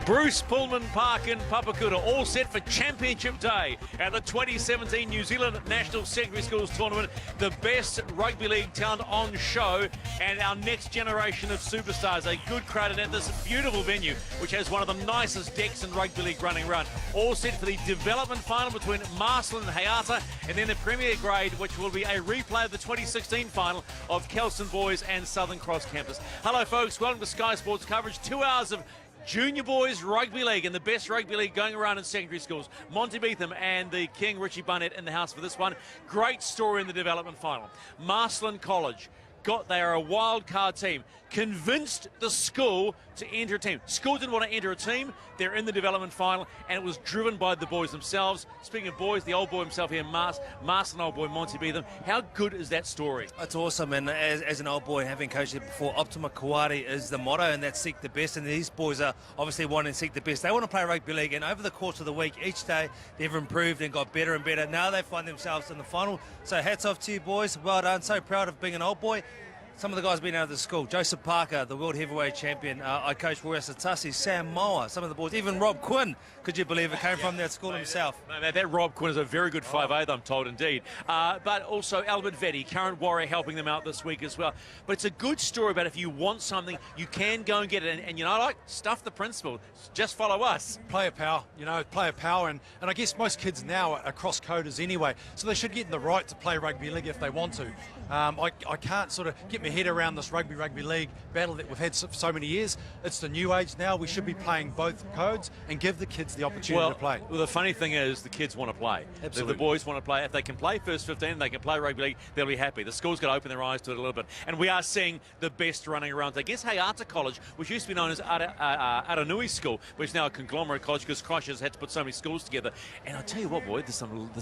Bruce Pullman Park in Papakura, all set for Championship Day at the 2017 New Zealand National Secondary Schools Tournament. The best rugby league talent on show and our next generation of superstars. A good crowd at this beautiful venue, which has one of the nicest decks in rugby league running around. All set for the development final between Marcellin and Haeata, and then the Premier Grade, which will be a replay of the 2016 final of Kelson Boys and Southern Cross Campus. Hello, folks. Welcome to Sky Sports coverage. 2 hours of Junior Boys Rugby League and the best rugby league going around in secondary schools. Monty Beetham and the King, Richie Barnett, in the house for this one. Great story in the development final. Marcellin College, they are a wild card team. Convinced the school to enter a team. School didn't want to enter a team. They're in the development final, and it was driven by the boys themselves. Speaking of boys, the old boy himself here, Marcellin old boy Monty Beetham. How good is that story? It's awesome, and as an old boy, having coached it before, Optima Kawari is the motto, and that's seek the best. And these boys are obviously wanting to seek the best. They want to play rugby league, and over the course of the week, each day they've improved and got better and better. Now they find themselves in the final. So hats off to you boys. Well done. So proud of being an old boy. Some of the guys been out of the school. Joseph Parker, the world heavyweight champion. I coached Roy Asatasi, Sam Moa, some of the boys. Even Rob Quinn, could you believe it, came from that school himself. That Rob Quinn is a very good 5'8", I'm told, indeed. But also Albert Vetti, current warrior, helping them out this week as well. But it's a good story about if you want something, you can go and get it. And you know, like, stuff the principle. Just follow us. Player power, player power. And I guess most kids now are cross-coders anyway, so they should get the right to play rugby league if they want to. I can't sort of get my head around this rugby league battle that we've had for so many years. It's the new age now. We should be playing both codes and give the kids the opportunity to play. Well, the funny thing is the kids want to play. Absolutely. The boys want to play. If they can play first 15 and they can play rugby league, they'll be happy. The school's got to open their eyes to it a little bit. And we are seeing the best running around. I guess Haeata College, which used to be known as Aranui School, which is now a conglomerate college because Christchurch has had to put so many schools together. And I tell you what, boy, there's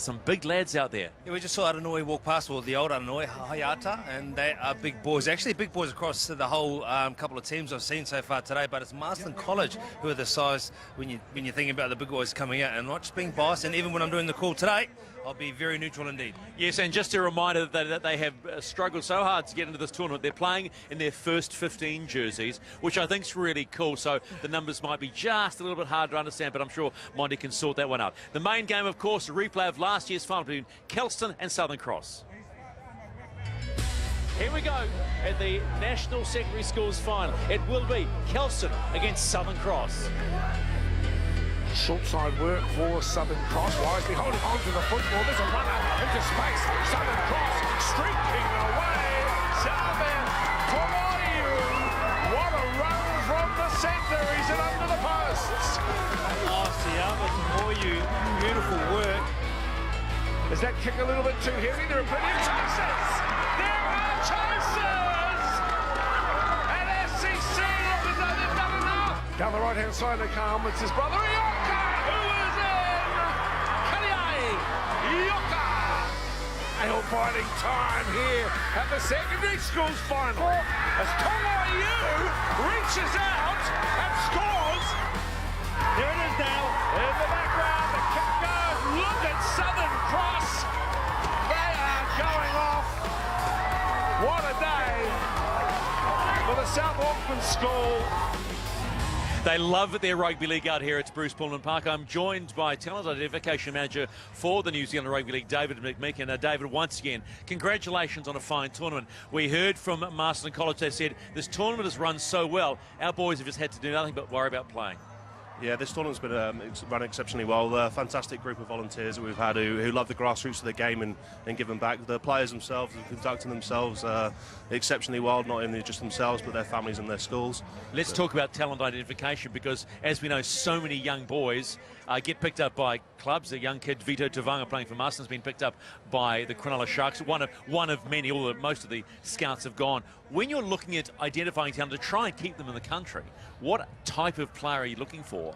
some big lads out there. Yeah, we just saw Aranui walk past, well, the old Aranui, Haeata, and they are big boys. Actually, big boys across the whole couple of teams I've seen so far today, but it's Marcellin College who are the size when you're thinking about the big boys coming out, and not just being biased. And even when I'm doing the call today, I'll be very neutral indeed. Yes, and just a reminder that they have struggled so hard to get into this tournament. They're playing in their first 15 jerseys, which I think is really cool. So the numbers might be just a little bit hard to understand, but I'm sure Monty can sort that one out. The main game, of course, a replay of last year's final between Kelson and Southern Cross. Here we go at the National Secondary Schools final. It will be Kelson against Southern Cross. Short side work for Southern Cross. Wisely holding on to the football. There's a runner into space. Southern Cross streaking away. Salman Koloyu. What a run from the centre. He's in under the posts. Beautiful work. Does that kick a little bit too heavy? There are plenty of chances. There are chances. And SCC look as though they've done enough. Down the right-hand side of the calm, it's his brother Haeata, who is in. Kaliai Haeata. Nail-biting time here at the secondary schools final as Tonga reaches out and scores. Here it is now in the background. The kick goes. Look at Southern Cross. They are going off. What a day for the South Auckland School. They love their rugby league out here. It's Bruce Pullman Park. I'm joined by talent identification manager for the New Zealand Rugby League, David McMeekin. And David, once again, congratulations on a fine tournament. We heard from Marcellin College. They said this tournament has run so well, our boys have just had to do nothing but worry about playing. Yeah, this tournament's been run exceptionally well. A fantastic group of volunteers that we've had who love the grassroots of the game and giving back. The players themselves are conducting themselves exceptionally well, not only just themselves, but their families and their schools. Let's talk about talent identification because, as we know, so many young boys get picked up by clubs. A young kid, Vito Tavanga, playing for Marston, has been picked up by the Cronulla Sharks. One of many, most of the scouts have gone. When you're looking at identifying talent to try and keep them in the country, what type of player are you looking for?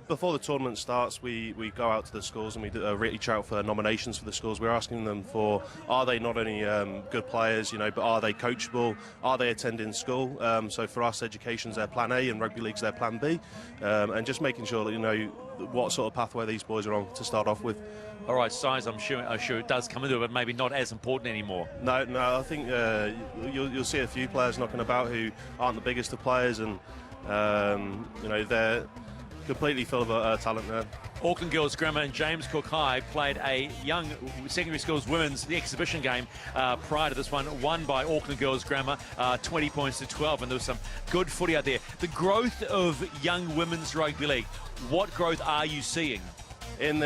Before the tournament starts, we go out to the schools and we reach out for nominations for the schools. We're asking them for, are they not only good players, but are they coachable? Are they attending school? So for us, education's their plan A and rugby league's their plan B. And just making sure that what sort of pathway these boys are on to start off with. All right, size, I'm sure it does come into it, but maybe not as important anymore. No, I think you'll see a few players knocking about who aren't the biggest of players, and they're completely full of talent there. Auckland Girls Grammar and James Cook High played a young secondary schools women's exhibition game prior to this one, won by Auckland Girls Grammar 20 points to 12, and there was some good footy out there. The growth of young women's rugby league, what growth are you seeing? In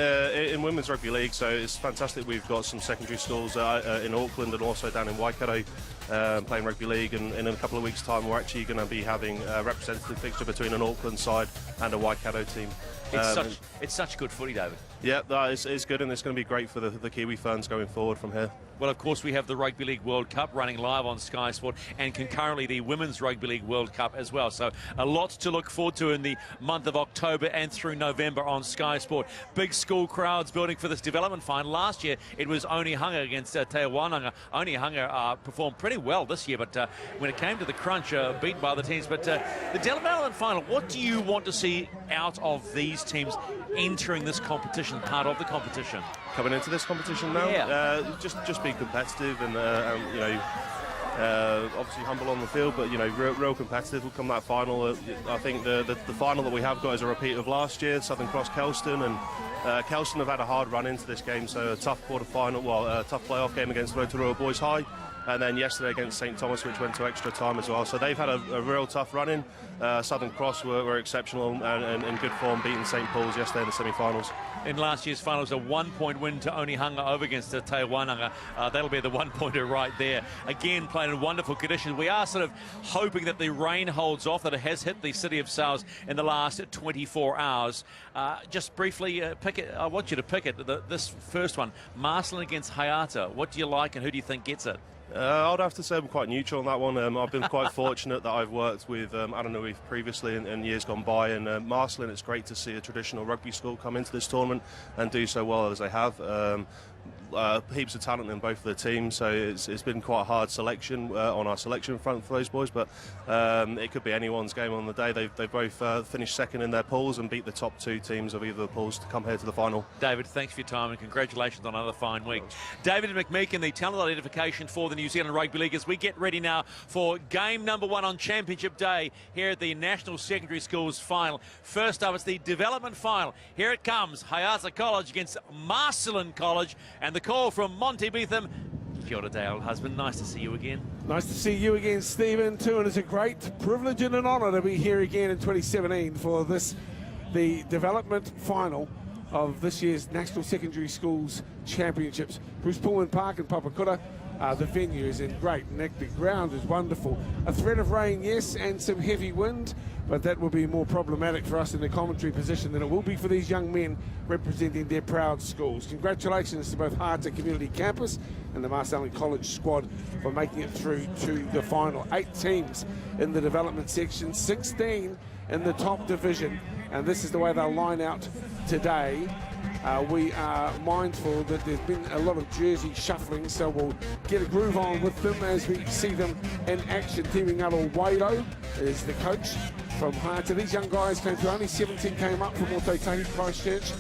women's rugby league, so it's fantastic. We've got some secondary schools in Auckland and also down in Waikato playing rugby league, and in a couple of weeks' time we're actually going to be having a representative fixture between an Auckland side and a Waikato team. It's such good footy, David. Yeah, it's good, and it's going to be great for the Kiwi fans going forward from here. Well, of course, we have the Rugby League World Cup running live on Sky Sport, and concurrently the Women's Rugby League World Cup as well. So a lot to look forward to in the month of October and through November on Sky Sport. Big school crowds building for this development final. Last year it was Onehunga against Te Wānanga. Onehunga performed pretty well this year, but when it came to the crunch, beaten by the teams. But the development final, what do you want to see out of these teams entering this competition, part of the competition? Coming into this competition now, yeah. Just be competitive and you know, obviously humble on the field, but you know, real competitive. Will come that final. I think the final that we have got is a repeat of last year, Southern Cross Kelston, and Kelston have had a hard run into this game, so a tough quarter-final, well, a tough playoff game against Rotorua Boys High, and then yesterday against St Thomas, which went to extra time as well. So they've had a real tough run in. Southern Cross were exceptional and in good form, beating St Paul's yesterday in the semi-finals. In last year's finals, a 1-point win to Onehunga over against Te Wānanga. That'll be the one-pointer right there. Again, playing in wonderful conditions. We are sort of hoping that the rain holds off, that it has hit the city of South in the last 24 hours. Just briefly, pick it. I want you to pick it. This first one, Marcellin against Haeata. What do you like and who do you think gets it? I'd have to say I'm quite neutral on that one. I've been quite fortunate that I've worked with Aranui previously in years gone by, and Marcellin, it's great to see a traditional rugby school come into this tournament and do so well as they have. Heaps of talent in both of the teams, so it's been quite a hard selection on our selection front for those boys, but it could be anyone's game on the day. They both finished second in their pools and beat the top two teams of either of the pools to come here to the final. David, thanks for your time and congratulations on another fine week. David McMeekin, the talent identification for the New Zealand Rugby League, as we get ready now for game number 1 on Championship Day here at the National Secondary Schools final. First up, it's the development final. Here it comes, Haeata College against Marcellin College, and the call from Monty Beetham. Kia ora, Dale, husband. Nice to see you again. Nice to see you again, Stephen, too, and it's a great privilege and an honour to be here again in 2017 for the development final of this year's National Secondary Schools Championships. Bruce Pullman Park in Papakura. The venue is in great nick. The ground is wonderful. A threat of rain, yes, and some heavy wind, but that will be more problematic for us in the commentary position than it will be for these young men representing their proud schools. Congratulations to both Haeata Community Campus and the Marcellin College squad for making it through to the final. 8 teams in the development section, 16 in the top division, and this is the way they'll line out today. We are mindful that there's been a lot of jersey shuffling, so we'll get a groove on with them as we see them in action. Teaming up, Waido is the coach from Haeata. These young guys came through, only 17 came up from Mototahi Christchurch,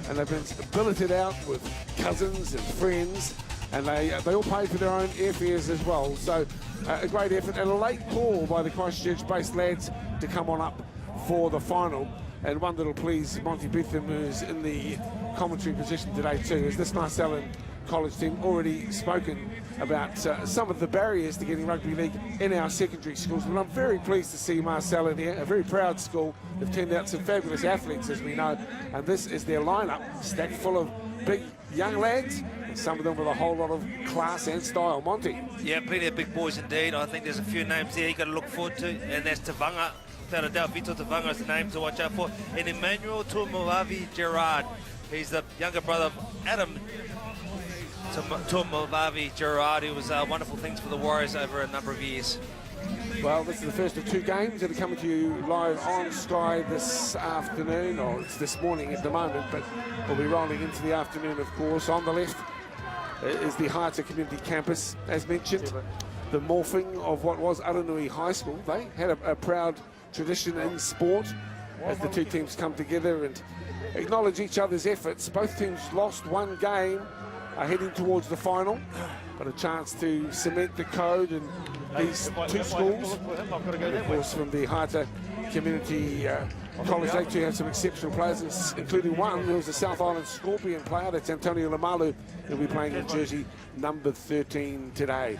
and they've been billeted out with cousins and friends, and they all paid for their own airfares as well. So a great effort, and a late call by the Christchurch-based lads to come on up for the final. And one that'll please Monty Beetham, who's in the commentary position today too, is this Marcellin College team already spoken about some of the barriers to getting rugby league in our secondary schools. But I'm very pleased to see Marcellin here, a very proud school. They've turned out some fabulous athletes, as we know, and this is their lineup, stacked full of big young lads, and some of them with a whole lot of class and style. Monty? Yeah, plenty of big boys indeed. I think there's a few names there you've got to look forward to, and that's Tavanga. Without a doubt, Vito Tavanga is the name to watch out for. And Emmanuel Tuamawavi Gerard. He's the younger brother of Adam Tuamawavi Gerard, who was wonderful things for the Warriors over a number of years. Well, this is the first of 2 games that are coming to you live on Sky this afternoon, or it's this morning at the moment, but we'll be rolling into the afternoon, of course. On the left is the Haeata Community Campus, as mentioned. The morphing of what was Aranui High School. They had a proud tradition in sport as the 2 teams come together and acknowledge each other's efforts. Both teams lost 1 game, are heading towards the final, but a chance to cement the code in these 2 schools. And of course, from the Haeata Community college, they too have some exceptional players, including one who was a South Island Scorpion player. That's Antonio Lamalu, who'll be playing in jersey number 13 today.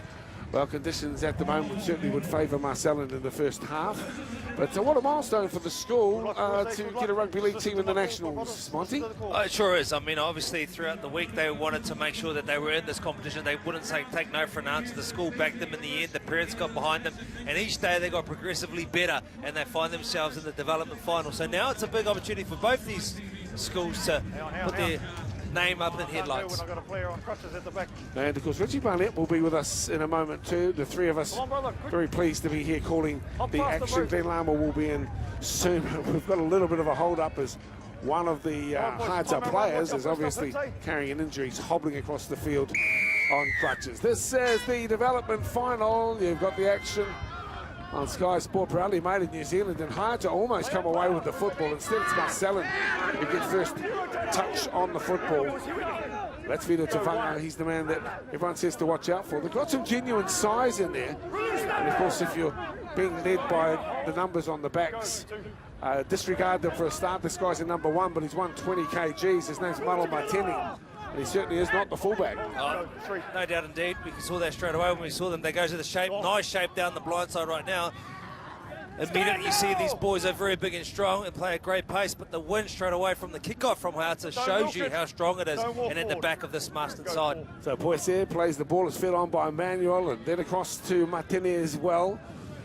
Well, conditions at the moment certainly would favour Marcellin in the first half. But what a milestone for the school to get a rugby league team in the Nationals, Monty. It sure is. I mean, obviously, throughout the week, they wanted to make sure that they were in this competition. They wouldn't take no for an answer. The school backed them in the end. The parents got behind them. And each day, they got progressively better. And they find themselves in the development final. So now it's a big opportunity for both these schools to put their name up in headlights. And of course Richie Barnett will be with us in a moment too. The three of us very pleased to be here calling the action. Glenn Lama will be in soon. We've got a little bit of a hold up as one of the Haeata players is obviously carrying an injury. He's hobbling across the field on crutches. This is the development final. You've got the action on Sky Sport, proudly made in New Zealand, and Haeata almost come away with the football. Instead it's Marcellin who gets first touch on the football. That's Vito Tavanga. He's the man that everyone says to watch out for. They've got some genuine size in there, and of course if you're being led by the numbers on the backs, disregard them for a start. This guy's in number 1, but he's won 20 kgs. His name's Malo Martini. And he certainly is not the fullback. No doubt indeed. We saw that straight away when we saw them. They go to the shape, nice shape down the blind side right now. Immediately you see these boys are very big and strong and play at great pace, but the win straight away from the kickoff from Haeata shows you how strong it is, and at the back of this Marston side. So Poisser plays the ball, is fed on by Emmanuel, and then across to Martini as well.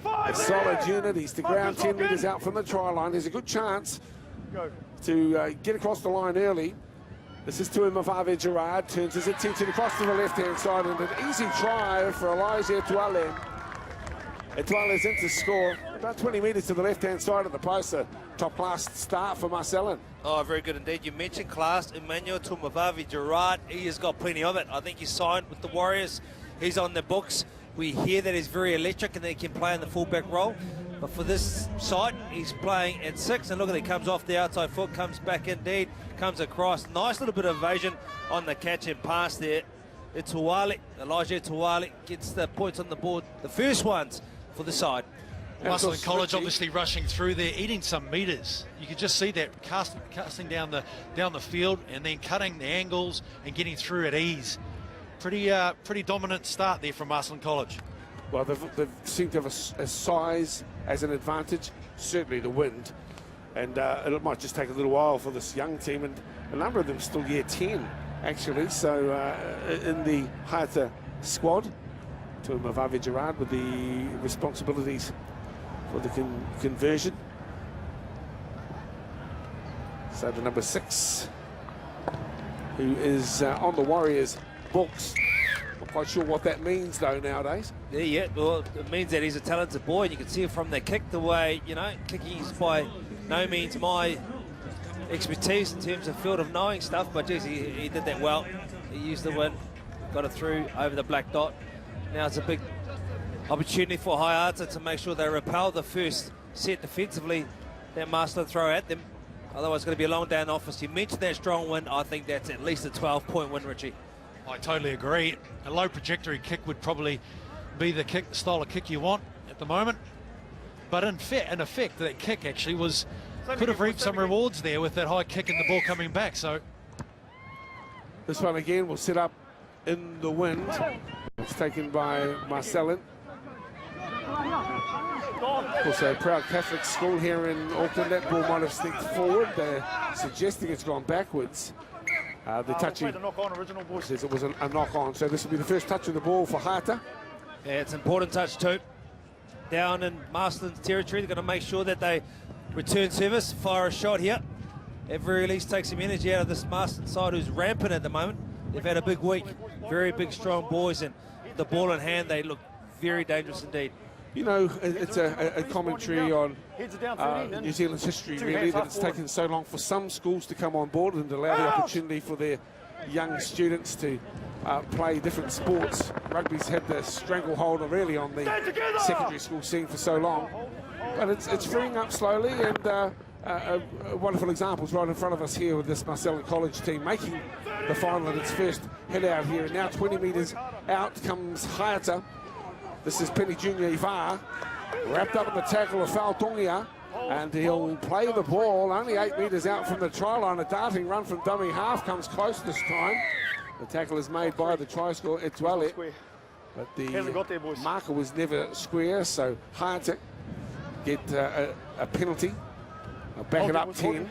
A solid unit. He's to ground 10 metres out from the try line. There's a good chance to get across the line early. This is to Mavave Gerard, turns his attention across to the left-hand side, and an easy try for Elijah Etoile. Etoile's in to score about 20 metres to the left-hand side of the post. A top-class start for Marcellin. Oh, very good indeed. You mentioned class. Emmanuel Mavave Gerard, he has got plenty of it. I think he signed with the Warriors. He's on the books. We hear that he's very electric and that he can play in the fullback role. But for this side, he's playing at 6. And look at it, comes off the outside foot, comes back indeed, comes across. Nice little bit of evasion on the catch and pass there. Elijah Etoile gets the points on the board, the first ones for the side. Marcellin College obviously rushing through there, eating some metres. You could just see that casting down the field and then cutting the angles and getting through at ease. Pretty dominant start there from Marcellin College. Well, they've seemed to have a size as an advantage, certainly the wind. And it might just take a little while for this young team, and a number of them still year 10, actually. So in the Haeata squad, to Mavave Gerard with the responsibilities for the conversion. So the number 6, who is on the Warriors' books. Not quite sure what that means though nowadays. Yeah, well, it means that he's a talented boy, and you can see it from the kick, the way, kicking is by no means my expertise in terms of field of knowing stuff, but geez, he did that well. He used the wind, got it through over the black dot. Now it's a big opportunity for Haeata to make sure they repel the first set defensively that Marcellin throw at them. Otherwise it's going to be a long day in the office. You mentioned that strong win. I think that's at least a 12-point win, Richie. I totally agree. A low trajectory kick would probably be the style of kick you want at the moment. But in effect, that kick actually could have reaped some rewards there with that high kick and the ball coming back. So this one again will sit up in the wind. It's taken by Marcellin. Also a proud Catholic school here in Auckland. That ball might have sneaked forward. They're suggesting it's gone backwards. The touching says it was a knock-on. So this will be the first touch of the ball for Haeata. Yeah, it's an important touch too. Down in Marcellin's territory, they're going to make sure that they return service, fire a shot here. At very least take some energy out of this Marston side who's rampant at the moment. They've had a big week, very big, strong boys, and the ball in hand, they look very dangerous indeed. It's a commentary on New Zealand's history, really, that it's taken so long for some schools to come on board and allow the opportunity for their young students to play different sports. Rugby's had the stranglehold really on the secondary school scene for so long. But it's freeing up slowly, and wonderful examples right in front of us here with this Marcellin College team making the final at its first head out here. And now 20 metres out comes Haeata. This is Penny Junior Ivar, wrapped up in the tackle of Faltongia. and he'll play the ball only 8 metres out from the try line. A darting run from dummy half comes close this time. The tackle is made by the try scorer, Etoile, but the marker was never square, so Haeata get a penalty. I'll back it up 10.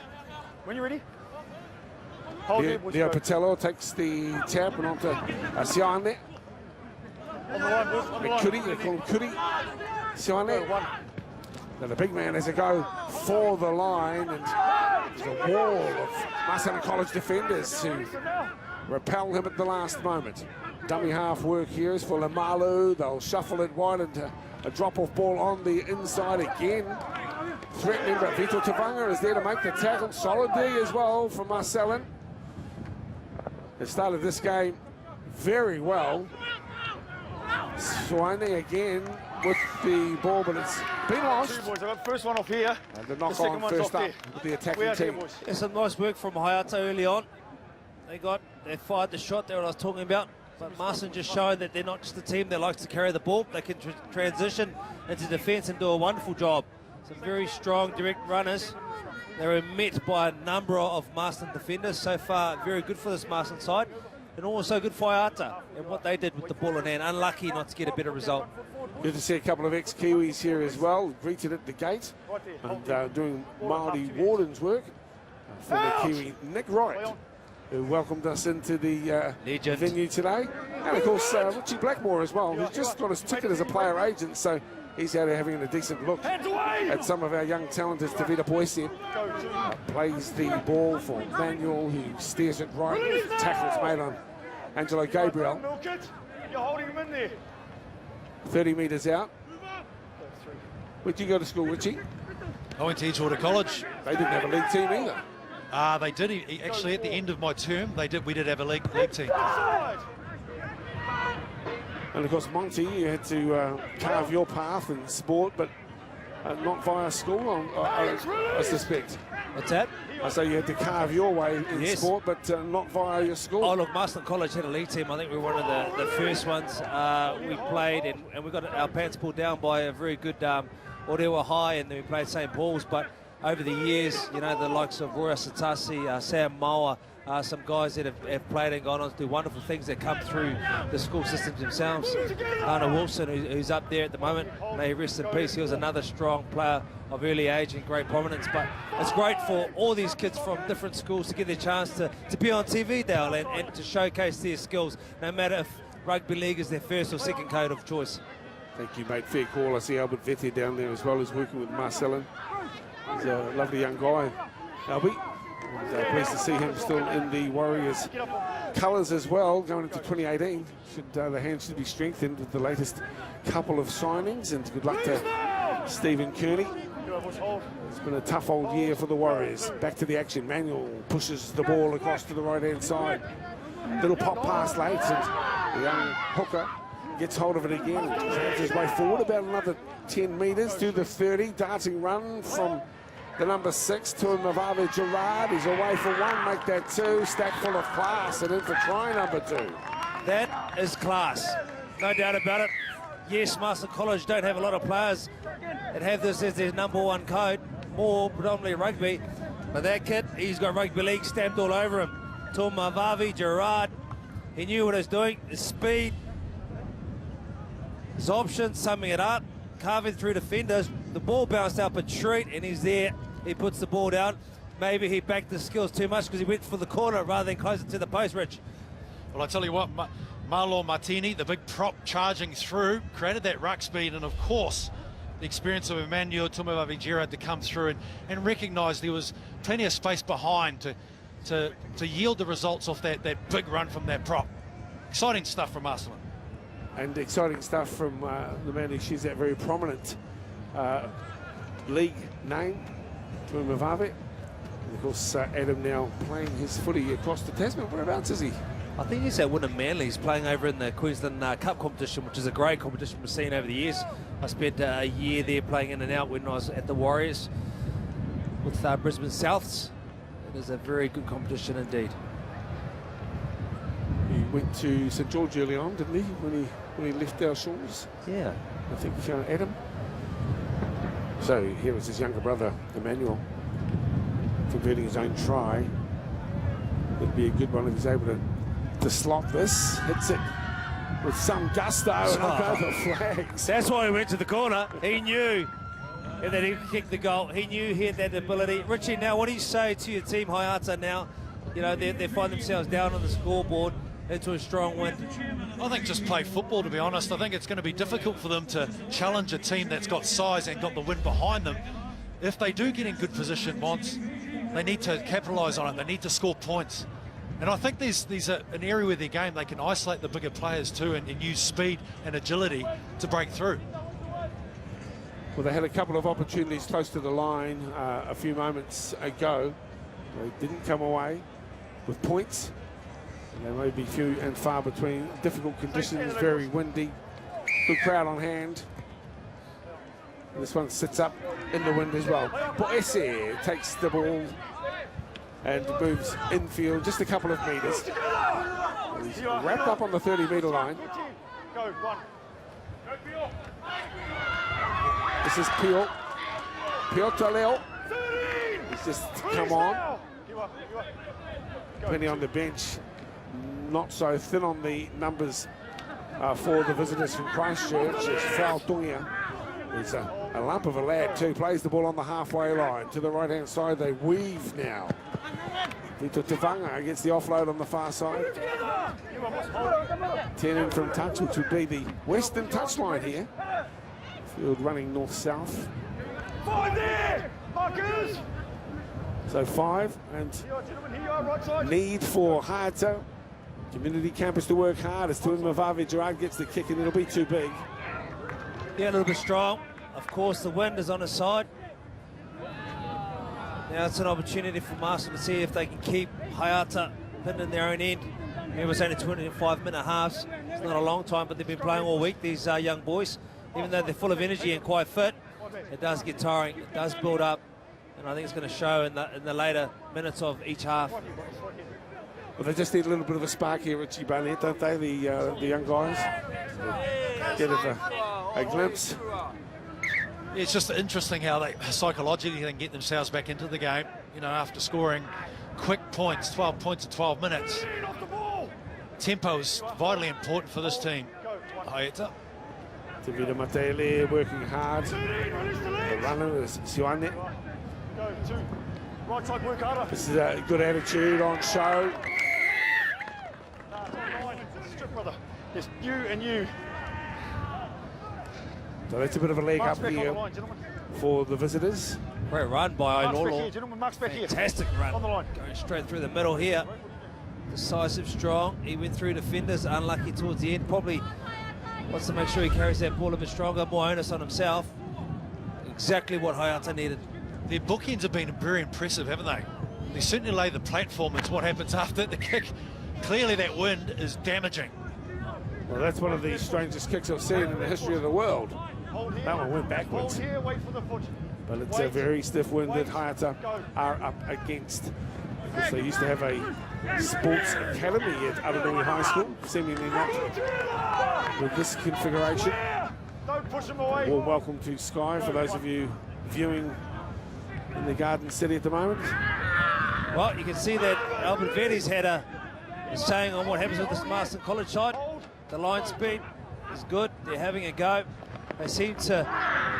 When you're ready. Leo Patello takes the tap and onto Siane. Kuri, they call him Kuri. Siane. Now the big man has a go for the line, and there's a wall of Marcellin College defenders who repel him at the last moment. Dummy half work here is for Lamalu. They'll shuffle it wide into a drop-off ball on the inside again. Threatening, but Vito Tavanga is there to make the tackle. Solid D as well from Marcellin. They started this game very well. Swaine again with the ball, but it's been lost. Boys, I got the first one off here. And the knock on first up with the attacking team. There's some nice work from Haeata early on. They fired the shot there, what I was talking about. But Marcellin just showed that they're not just a team that likes to carry the ball. They can transition into defence and do a wonderful job. Some very strong direct runners. They were met by a number of Marcellin defenders. So far, very good for this Marcellin side. And also good for Haeata and what they did with the ball in hand. Unlucky not to get a better result. Good to see a couple of ex-Kiwis here as well, greeted at the gate and doing Māori Warden's work for the Kiwi Nick Wright, who welcomed us into the venue today. And of course, Richie Blackmore as well, who's just got his ticket as a player agent, so he's out there having a decent look at some of our young talent as Tavita Boyce plays the ball for Manuel, who steers it right. Tackles made on Angelo Gabriel. You're holding him in there. 30 metres out. Where'd you go to school, Richie? I went to Edgewater College. They didn't have a league team either. They did. Actually, at the end of my term, we did have a league team. And of course, Monty, you had to carve your path in sport, but not via school, I suspect. What's that? I say you had to carve your way in sport, but not via your school. Oh, look, Marcellin College had a league team. I think we were one of the first ones. We played, and we got our pants pulled down by a very good Orewa High, and then we played St. Paul's. But over the years, you know, the likes of Roya Satasi, Sam Maua, some guys that have played and gone on to do wonderful things that come through the school systems themselves. Anna Wilson, who's up there at the moment, may he rest in peace. He was another strong player of early age and great prominence. But it's great for all these kids from different schools to get their chance to be on TV, Dale, and to showcase their skills, no matter if rugby league is their first or second code of choice. Thank you, mate. Fair call. I see Albert Vete down there as well, who's working with Marcellin. He's a lovely young guy, Albie. Pleased to see him still in the Warriors colours as well, going into 2018. The hands should be strengthened with the latest couple of signings, and good luck to Stephen Kearney. It's been a tough old year for the Warriors. Back to the action. Manuel pushes the ball across to the right-hand side. Little pop pass late, and the young hooker gets hold of it again. Drives his way forward about another 10 metres to the 30. Darting run from the number 6 to Mavave Gerard. He's away for one, make that 2. Stack full of class, and in for try number 2. That is class, no doubt about it. Yes, Marcellin College don't have a lot of players that have this as their number 1 code, more predominantly rugby. But that kid, he's got rugby league stamped all over him. To Mavavi Gerard, he knew what he was doing. His speed, his options, summing it up, carving through defenders. The ball bounced up a treat, and he's there. He puts the ball down. Maybe he backed the skills too much because he went for the corner rather than close it to the post, Rich. Well, I tell you what, Marlon Martini, the big prop charging through, created that ruck speed, and of course, the experience of Emmanuel Tumavavijera to come through and recognise there was plenty of space behind to yield the results off that big run from that prop. Exciting stuff from Marcellin. And exciting stuff from the man who shares that very prominent league name, Tumavave. And of course, Adam now playing his footy across to Tasman. Whereabouts is he? I think he's at Wynnum Manly. He's playing over in the Queensland Cup competition, which is a great competition we've seen over the years. I spent a year there playing in and out when I was at the Warriors with Brisbane Souths. It is a very good competition indeed. He went to St George early on, didn't he, when he left our shores? Yeah. I think Adam. So here is his younger brother, Emmanuel, converting his own try. It'd be a good one if he's able to slot this. Hits it with some gusto and up go the flags. That's why he went to the corner. He knew that he could kick the goal. He knew he had that ability. Richie, now what do you say to your team, Haeata, now? You know, they find themselves down on the scoreboard into a strong win. I think just play football, to be honest. I think it's going to be difficult for them to challenge a team that's got size and got the wind behind them. If they do get in good position once, they need to capitalise on it. They need to score points. And I think there's an area where their game they can isolate the bigger players too and use speed and agility to break through. Well, they had a couple of opportunities close to the line a few moments ago. They didn't come away with points. They may be few and far between. Difficult conditions, very windy. Good crowd on hand. This one sits up in the wind as well. Boese takes the ball and moves infield just a couple of metres. He's wrapped up on the 30-metre line. Go, one. This is Pio. Pio Taleo. He's just come on. Penny on the bench. Not so thin on the numbers for the visitors from Christchurch. It's Frau Tungia. There's a lump of a lad too. Plays the ball on the halfway line. To the right-hand side, they weave now. Vito Tavanga gets the offload on the far side. 10 in from touch, which would be the western touchline here. Field running north-south. 5 there! Marcus! So 5, and need for Haeata. Community campus to work hard as Tuin Mavavi Gerard gets the kick, and it'll be too big. Yeah, a little bit strong. Of course, the wind is on his side. Now it's an opportunity for Marcellin to see if they can keep Haeata pinned in their own end. It was only 25-minute halves. It's not a long time, but they've been playing all week, these young boys. Even though they're full of energy and quite fit, it does get tiring, it does build up, and I think it's going to show in the later minutes of each half. Well, they just need a little bit of a spark here, Richie Barnett, don't they, the young guys? Get a glimpse. It's just interesting how they psychologically can get themselves back into the game, you know, after scoring quick points, 12 points in 12 minutes. Tempo is vitally important for this team. Haeata. Tavita Matele working hard. The runner is Sioane. Go, 2. Right side, work harder. This is a good attitude on show. Strip, brother. Yes, you and you. So that's a bit of a leg Mark's up back on here the line, gentlemen. for the visitors. Great run by Mark's back Ailolo. here, gentlemen. Mark's back here. Fantastic run. On the line. Going straight through the middle here. Decisive, strong. He went through defenders, unlucky towards the end. Probably wants to make sure he carries that ball a bit stronger, more onus on himself. Exactly what Haeata needed. Their bookends have been very impressive, haven't they? They certainly lay the platform. It's what happens after the kick. Clearly that wind is damaging. Well, that's one of the strangest kicks I've seen in the history of the world. Hold here. That one went backwards. Hold here, wait for the foot. But it's a very stiff wind that Haeata are up against. Because they used to have a sports academy at Aranui High School, seemingly not with this configuration. Don't push him away. Well, welcome to Sky for those of you viewing in the Garden City at the moment. Well, you can see that Albert Verdi's header is saying on what happens with this Marston College side. The line speed is good. They're having a go. They seem to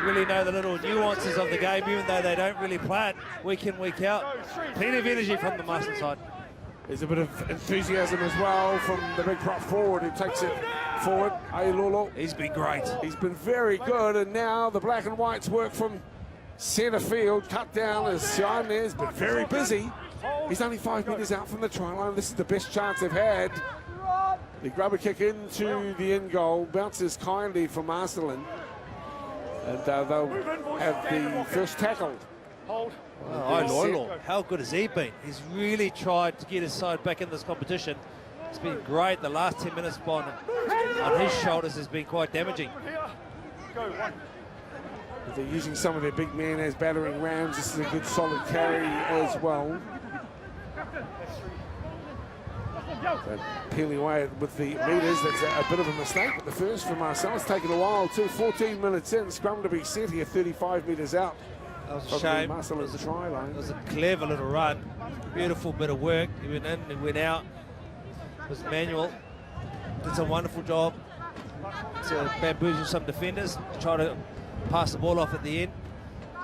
really know the little nuances of the game, even though they don't really play it week in, week out. Plenty of energy from the Marston side. There's a bit of enthusiasm as well from the big prop forward who takes it forward. Ailolo. He's been great. He's been very good, and now the black and whites work from centre field. Cut down as Sion has been very busy. He's only 5 metres out from the try line. This is the best chance they've had. The grubber kick into the end goal. Bounces kindly from Marcellin. And they'll have the first tackle. Hold. Ailolo, how good has he been? He's really tried to get his side back in this competition. It's been great. The last 10 minutes on his shoulders has been quite damaging. Go, 1. They're using some of their big men as battering rams. This is a good solid carry as well. So peeling away with the meters, that's a bit of a mistake, but the first from Marcellin. It's taken a while too. 14 minutes in, scrum to be set here, 35 metres out. That was a shame. Marcellin's try line. It was a clever little run. Beautiful bit of work. He went in and went out. It was manual. Did some wonderful job to bamboozle some defenders. Try to pass the ball off at the end.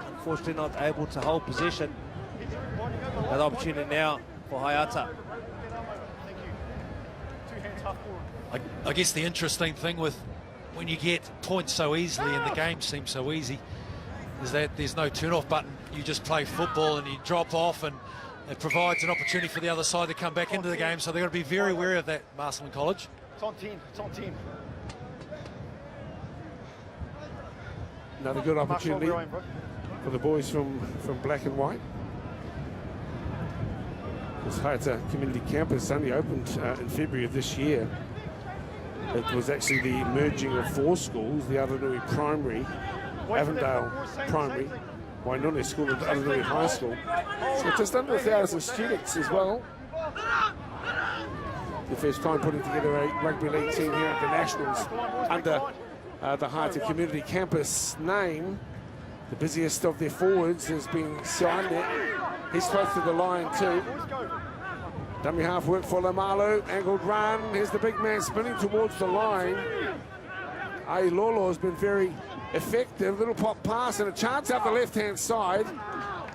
Unfortunately not able to hold possession. Another opportunity now for Haeata. I guess the interesting thing with when you get points so easily and the game seems so easy is that there's no turn-off button. You just play football and you drop off, and it provides an opportunity for the other side to come back into the game. So they've got to be very wary of that, Marcellin College. It's on team. It's on team. Another good opportunity for the boys from Black and White. This Haeata Community Campus only opened in February of this year. It was actually the merging of 4 schools, the Aranui Primary, Avondale Primary, Wainune School and Aranui High School. So just under 1,000 students as well. The first time putting together a rugby league team here at the Nationals under the Haeata Community Campus name. The busiest of their forwards has been Siane. He's close to the line too. Dummy half work for Lamalu, angled run. Here's the big man spinning towards the line. Lolo has been very effective. Little pop pass and a chance out the left-hand side.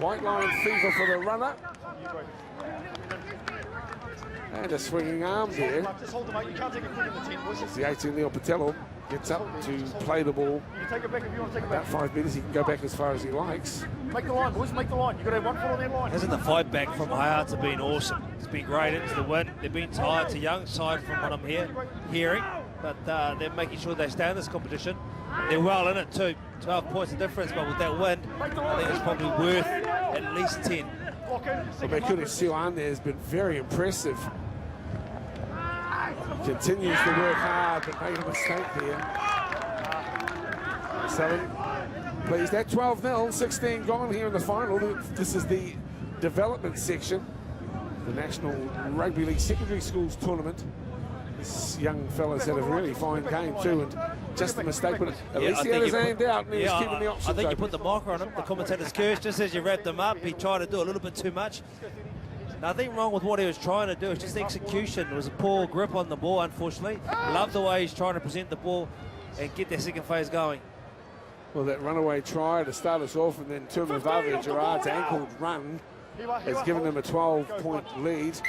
White line fever for the runner. And a swinging arm there. Just hold them out. You can't take a quick in the team. The 18 Leo Patello gets up to play the ball. You take it back if you want to take it About back. 5 metres, he can go back as far as he likes. Make the line, boys. Make the line. You've got to have one foot on that line. Hasn't the fight back from Haeata been awesome? It's been great into the win. They've been tired. It's a young side from what I'm hearing, but they're making sure they stay in this competition. They're well in it too. 12 points of difference, but with that win, I think it's probably worth at least 10. Mekuri Siwan there has been very impressive. Continues to work hard, but made a mistake there. Marcellin plays that 12-0, 16 gone here in the final. This is the development section, the National Rugby League Secondary Schools Tournament. This young fella's had a really fine game too, and just a mistake, but at least he had his hand out and he was keeping the options I think you open. put the marker on him, the commentator's curse, just as you wrapped him up. He tried to do a little bit too much. Nothing wrong with what he was trying to do, it's just execution. It was a poor grip on the ball, unfortunately. Love the way he's trying to present the ball and get their second phase going. Well, that runaway try to start us off, and then Tumavave Gerard's ankled run has given them a 12-point lead.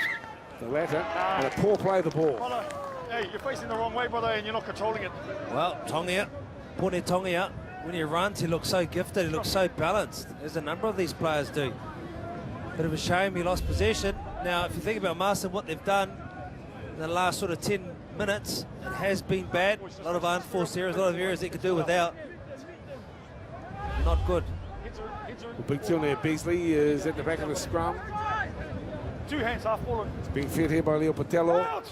The latter, and a poor play of the ball. Hey, you're facing the wrong way, brother, and you're not controlling it. Well, Tongia, Pone Tongia, when he runs, he looks so gifted, he looks so balanced, as a number of these players do. Bit of a shame he lost possession. Now, if you think about Marcellin, what they've done in the last sort of 10 minutes, it has been bad. A lot of unforced errors, a lot of errors they could do without. Not good. Well, big turn there. Beasley is at the back of the scrum. 2 hands, half ball. It's being fed here by Leo Patello.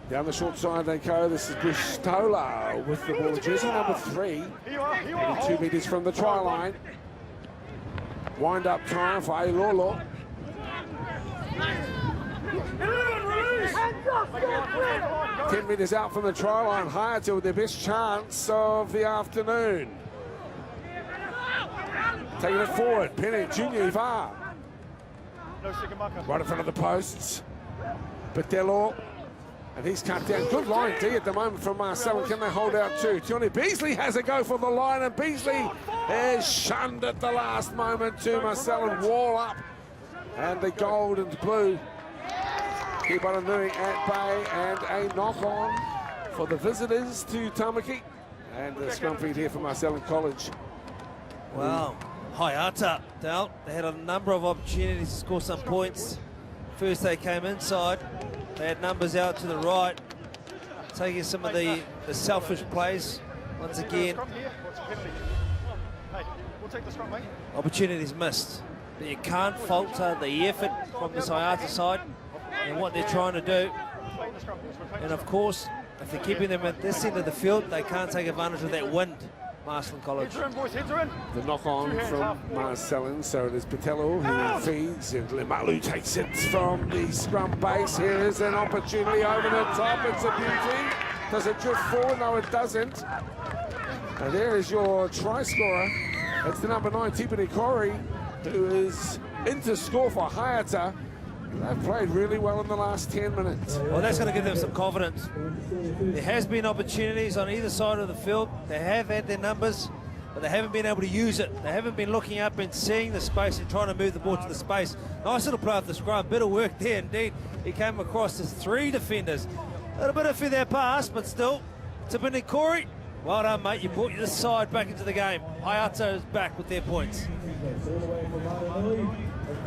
Down the short side they go. This is Bushtola with the ball. Jersey number 3. 2 metres from the try line. Wind up try for Ailolo. Go. 10 metres out from the try line. Haeata with their best chance of the afternoon. Taking it forward. Penny, Junior Ivar. No second marker. Right in front of the posts. Patello. And he's cut down. Good line D at the moment from Marcellin. Can they hold out too? Tioni Beasley has a go for the line, and Beasley is shunned at the last moment to Marcellin. Wall up. And the gold and blue keep on Nui at bay, and a knock on for the visitors to Tamaki. And the scrum feed here for Marcellin College. Wow. Haeata, Dale, they had a number of opportunities to score some points. First they came inside. They had numbers out to the right, taking some of the selfish plays once again. Hey, we'll take the scrum, mate. Opportunities missed. But you can't falter the effort from this Haeata side and what they're trying to do. And of course, if they're keeping them at this end of the field, they can't take advantage of that wind Marcellin College. Heads are in, boys, heads are in. The knock on Two hands, from half forward. Marcellin, so it is Patello who feeds, and Limalu takes it from the scrum base. Here is an opportunity over the top. It's a beauty. Does it drift forward? No, it doesn't. And there is your try scorer. It's the number 9, Tipene Kori, who is in to score for Haeata. They've played really well in the last 10 minutes. Well, that's going to give them some confidence. There has been opportunities on either side of the field. They have had their numbers, but they haven't been able to use it. They haven't been looking up and seeing the space and trying to move the ball to the space. Nice little play off the scrum. Bit of work there, indeed. He came across as 3 defenders. A little bit iffy their pass, but still. Tipene Kori, well done, mate. You brought this side back into the game. Haeata is back with their points.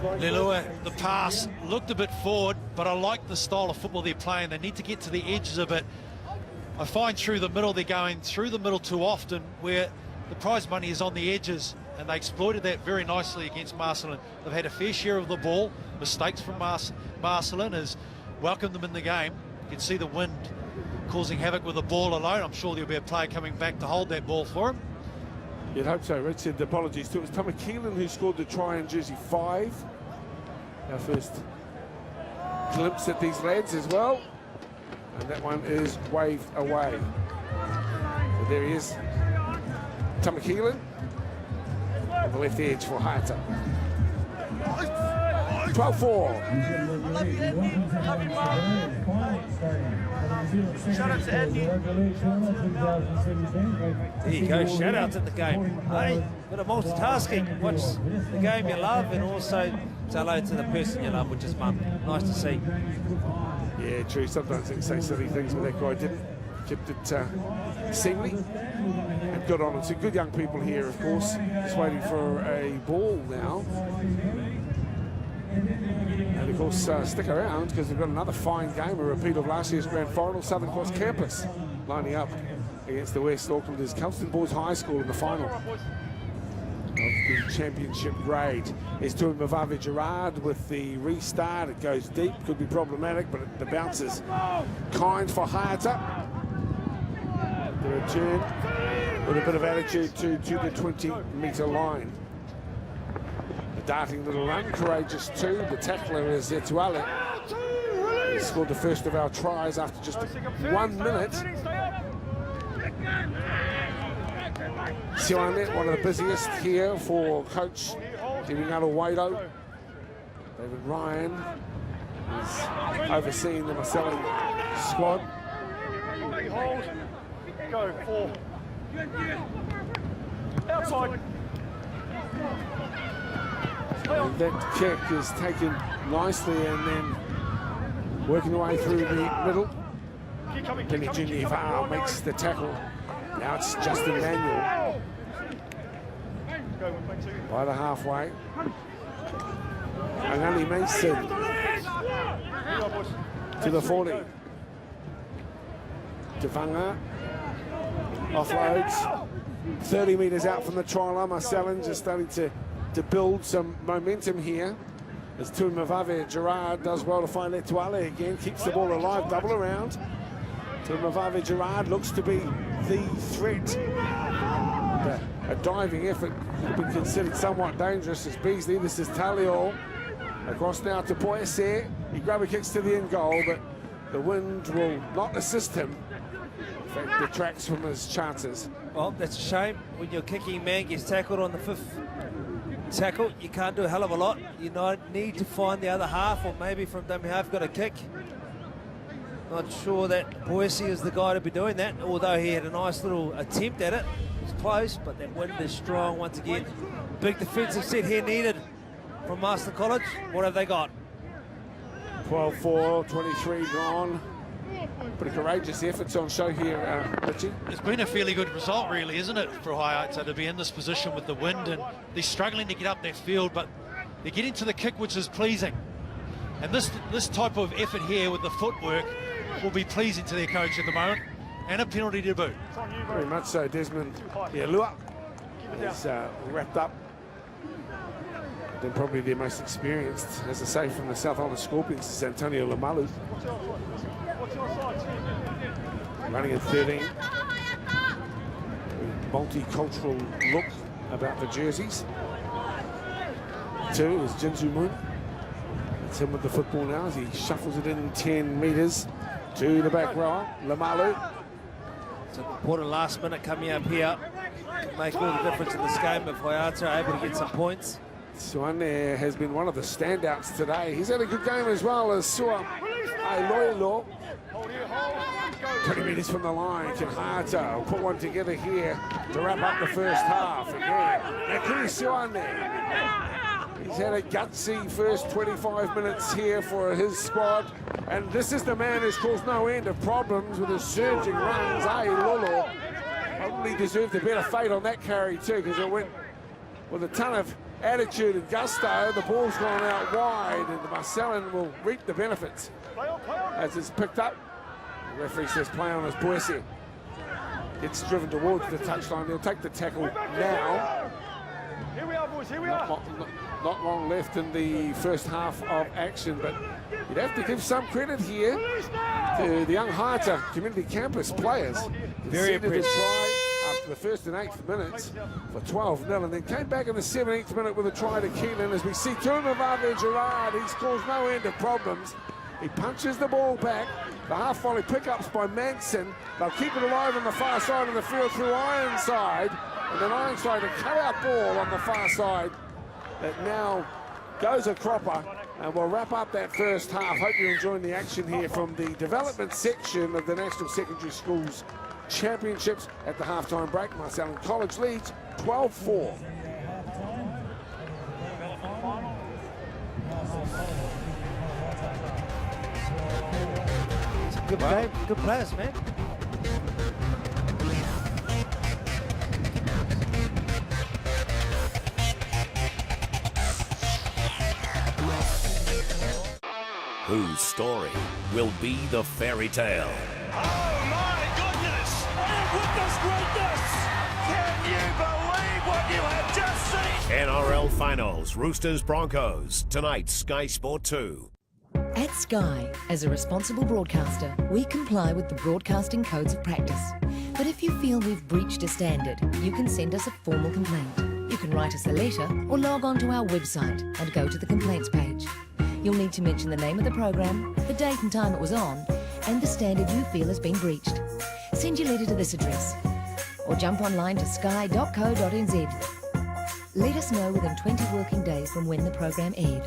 Lelua, the pass looked a bit forward, but I like the style of football they're playing. They need to get to the edges a bit. I find through the middle, they're going through the middle too often, where the prize money is on the edges, and they exploited that very nicely against Marcellin. They've had a fair share of the ball. Mistakes from Marcellin has welcomed them in the game. You can see the wind causing havoc with the ball alone. I'm sure there'll be a player coming back to hold that ball for him. You'd hope so, Richard. Apologies to it. It was Tommy Keelan who scored the try in jersey 5. Our first glimpse at these lads as well. And that one is waved away. So there he is. Tommy Keelan on the left edge for Haeata. 12-4. Shout out to Andy. There you go, shout outs at the game. Hey, bit of multitasking. Watch the game you love and also say hello to the person you love, which is Mum. Nice to see. Yeah, true. Sometimes they say silly things, but that guy didn't. Kept it seemly and good on it. So good young people here, of course. Just waiting for a ball now. And of course, stick around because we've got another fine game, a repeat of last year's grand final. Southern Cross Campus lining up against the West Aucklanders Kelston Boys High School in the final of the championship grade. Is to Mavave Gerard with the restart. It goes deep, could be problematic, but the bounce is kind for Haeata. The return with a bit of attitude to the 20-metre line. A darting little run, courageous too. The tackler is Etuale. He scored the first of our tries after just 1 minute. Sione, one of the busiest here for coach Timingaro Waido. David Ryan is overseeing the Marcellin squad. Hold. Go, 4. Outside. And that kick is taken nicely and then working the way through the middle. Penny Junior makes the tackle. Now it's Justin Manuel by the halfway. Angani Mason to the 40. Devanga offloads 30 metres out from the try line. Marcellin just starting to build some momentum here as Tuimavave Gerard does well to find Etuale again, keeps the ball alive, double around. Tuimavave Gerard looks to be the threat. A diving effort could be considered somewhat dangerous as Beasley. This is Talio across now to Poyese. He grabber kicks to the end goal, but the wind will not assist him. In fact, detracts from his chances. Well, that's a shame. When your kicking man gets tackled on the 5th tackle, you can't do a hell of a lot. You need to find the other half, or maybe from dummy half got a kick. Not sure that Poyese is the guy to be doing that, although he had a nice little attempt at it. It was close, but that wind is strong once again. Big defensive set here needed from Marcellin College. What have they got? 12-4, 23 gone. Pretty courageous efforts on show here, Richie. It's been a fairly good result, really, isn't it, for Haeata to be in this position with the wind, and they're struggling to get up that field, but they're getting to the kick, which is pleasing. And this type of effort here with the footwork will be pleasing to their coach at the moment, and a penalty to boot. Very much so. Desmond Ialua is wrapped up. Then probably their most experienced, as I say, from the South Island Scorpions is Antonio Lamalu. Running at 13. multicultural look about the jerseys. 2 is Jinsu Moon. That's him with the football now as he shuffles it in 10 metres to the back row. Lamalu. It's an important last minute coming up here. Can make all the difference in this game if Haeata are able to get some points. Suane has been one of the standouts today. He's had a good game as well as Sua Ailoilo. 20 metres from the line. Can Haeata put one together here to wrap up the first half again. Nakuri Suane. He's had a gutsy first 25 minutes here for his squad. And this is the man who's caused no end of problems with his surging runs. Ailoilo probably deserved a better fate on that carry too, because it went with a ton of attitude and gusto. The ball's gone out wide, and Marcellin will reap the benefits as it's picked up. The referee says play on as Boise gets driven towards the touchline. He'll take the tackle now. Here we are, boys, here we are. Not long left in the first half of action, but you'd have to give some credit here to the young Haeata Community Campus players. Very impressive. Try after the first and 8th minutes for 12-0, and then came back in the 17th minute with a try to Keelan. As we see Tuamavave Gerard, he's caused no end of problems. He punches the ball back. The half-volley pickups by Manson. They'll keep it alive on the far side of the field through Ironside. And then Ironside, a cut-out ball on the far side that now goes a cropper. And we'll wrap up that first half. Hope you're enjoying the action here from the development section of the National Secondary Schools Championships at the halftime break. Marcellin College leads 12-4. Good game, good players, man. Whose story will be the fairy tale? Oh my goodness! Oh, witness greatness! Can you believe what you have just seen? NRL Finals, Roosters Broncos, tonight Sky Sport 2. At Sky, as a responsible broadcaster, we comply with the broadcasting codes of practice. But if you feel we've breached a standard, you can send us a formal complaint. You can write us a letter or log on to our website and go to the complaints page. You'll need to mention the name of the program, the date and time it was on, and the standard you feel has been breached. Send your letter to this address or jump online to sky.co.nz. Let us know within 20 working days from when the program aired.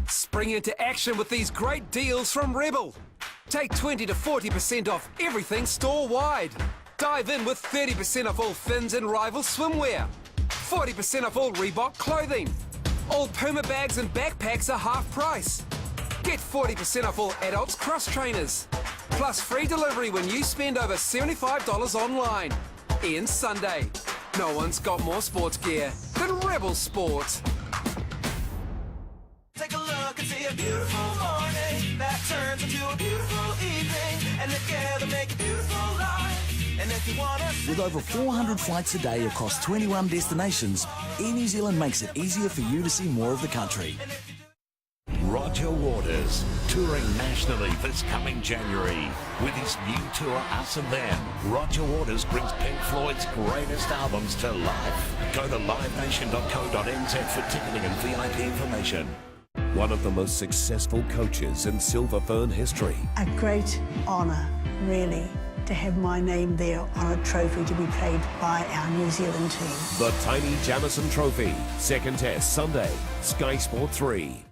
Spring into action with these great deals from Rebel. Take 20 to 40% off everything store-wide. Dive in with 30% off all Fins and Rival swimwear. 40% off all Reebok clothing. All Puma bags and backpacks are half price. Get 40% off all adults cross trainers. Plus free delivery when you spend over $75 online. Ends Sunday. No one's got more sports gear than Rebel Sport. Take a look and see a beautiful morning that turns into a beautiful evening, and together make a beautiful life. And if you want to, with over 400 flights a day across 21 destinations, Air New Zealand makes it easier for you to see more of the country. Roger Waters, touring nationally this coming January. With his new tour, Us and Them, Roger Waters brings Pink Floyd's greatest albums to life. Go to livenation.co.nz for ticketing and VIP information. One of the most successful coaches in Silver Fern history. A great honour, really, to have my name there on a trophy to be played by our New Zealand team. The Tiny Jamison Trophy, second test Sunday, Sky Sport 3.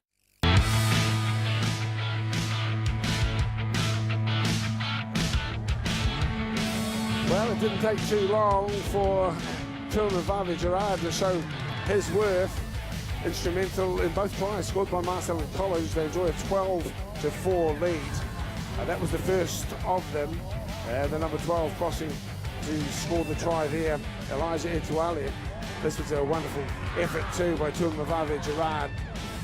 Well, it didn't take too long for Tuamavave Gerard to show his worth. Instrumental in both tries scored by Marcellin College. They enjoy a 12-4 lead. That was the first of them. The number 12 crossing to score the try there, Elijah Etuale. This was a wonderful effort too by Tuamavave Gerard.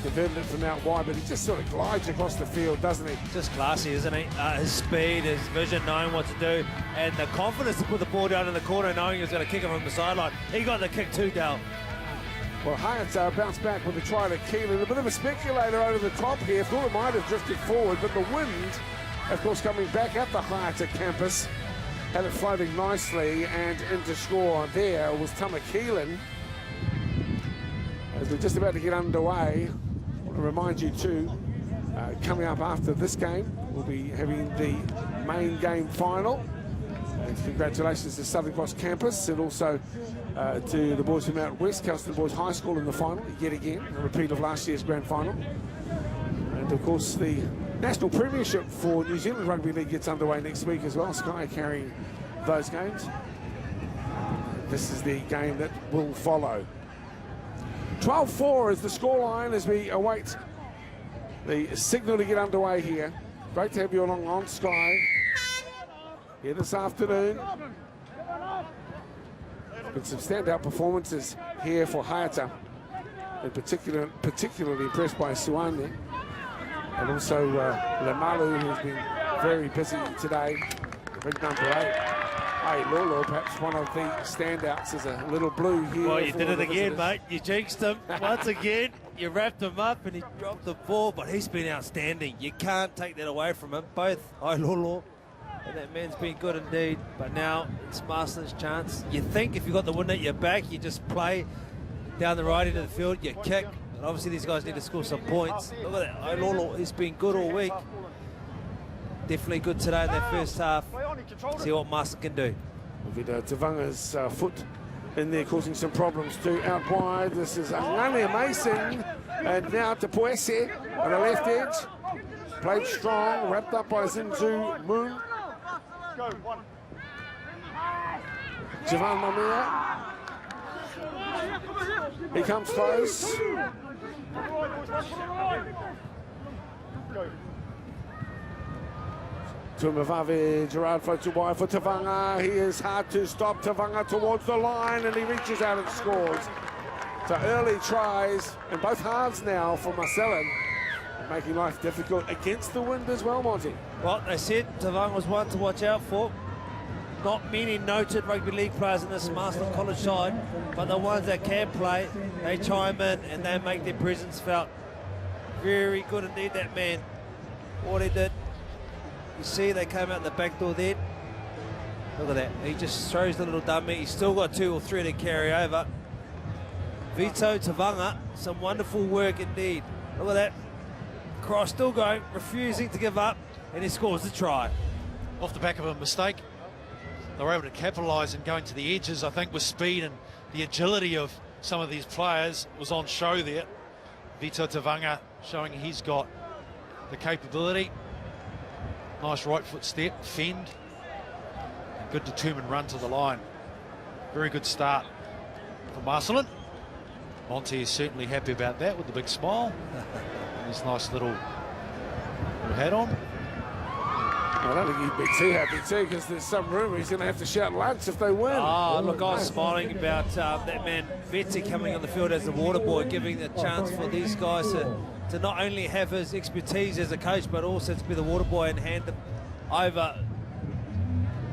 Converted it from out wide, but he just sort of glides across the field, doesn't he? Just classy, isn't he? His speed, his vision, knowing what to do, and the confidence to put the ball down in the corner, knowing he was going to kick it from the sideline. He got the kick too, Dale. Well, Haeata bounced back with a try to Keelan. A bit of a speculator over the top here. Thought it might have drifted forward, but the wind, of course, coming back at the Haeata campus. had it floating nicely, and into score there was Tamakeelan. As we're just about to get underway, I want to remind you too, coming up after this game, we'll be having the main game final. And congratulations to Southern Cross Campus, and also to the boys from out west, Kelston Boys High School in the final, yet again, a repeat of last year's grand final. And of course the National Premiership for New Zealand Rugby League gets underway next week as well, Sky carrying those games. This is the game that will follow. 12-4 is the scoreline as we await the signal to get underway here. Great to have you along on Sky here this afternoon. Been some standout performances here for Haeata, in particularly impressed by Suane, and also Lemalu, who's been very busy today. Big number 8. Hey, Lolo, perhaps one of the standouts is a little blue here. Well, you did it again, visitors. mate. You jinxed him once again. You wrapped him up and he dropped the ball, but he's been outstanding. You can't take that away from him. Both Lolo and that man's been good indeed. But now it's Marcellin's chance. You think if you've got the wind at your back, you just play down the right end of the field, you kick. But obviously these guys need to score some points. Look at that. Lolo, he's been good all week. Definitely good today in that first half. See what Marcellin can do. Tavanga's foot in there causing some problems too. Out wide, this is Angania Mason, and now to Poese on the left edge. Played strong, wrapped up by Zinzu Moon. Javan Mamia. He comes close. Tumavave, Gerard floats it wide for Tavanga. He is hard to stop. Tavanga towards the line, and he reaches out and scores. So early tries in both halves now for Marcellin, making life difficult against the wind as well, Monty. Well, they said Tavanga was one to watch out for. Not many noted rugby league players in this Marcellin College side, but the ones that can play, they chime in and they make their presence felt. Very good indeed, that man. What he did. You see they came out the back door there. Look at that. He just throws the little dummy. He's still got 2 or 3 to carry over. Vito Tavanga, some wonderful work indeed. Look at that. Cross still going, refusing to give up, and he scores the try. Off the back of a mistake, they were able to capitalise and going to the edges, I think, with speed, and the agility of some of these players was on show there. Vito Tavanga showing he's got the capability. Nice right foot step, fend. Good determined run to the line. Very good start for Marcellin. Monty is certainly happy about that with the big smile. And his nice little hat on. I don't think he'd be too happy too, because there's some rumour he's going to have to shout lunch if they win. Oh, look, I was smiling about that man Betsy coming on the field as the water boy, giving the chance for these guys to not only have his expertise as a coach, but also to be the water boy and hand them over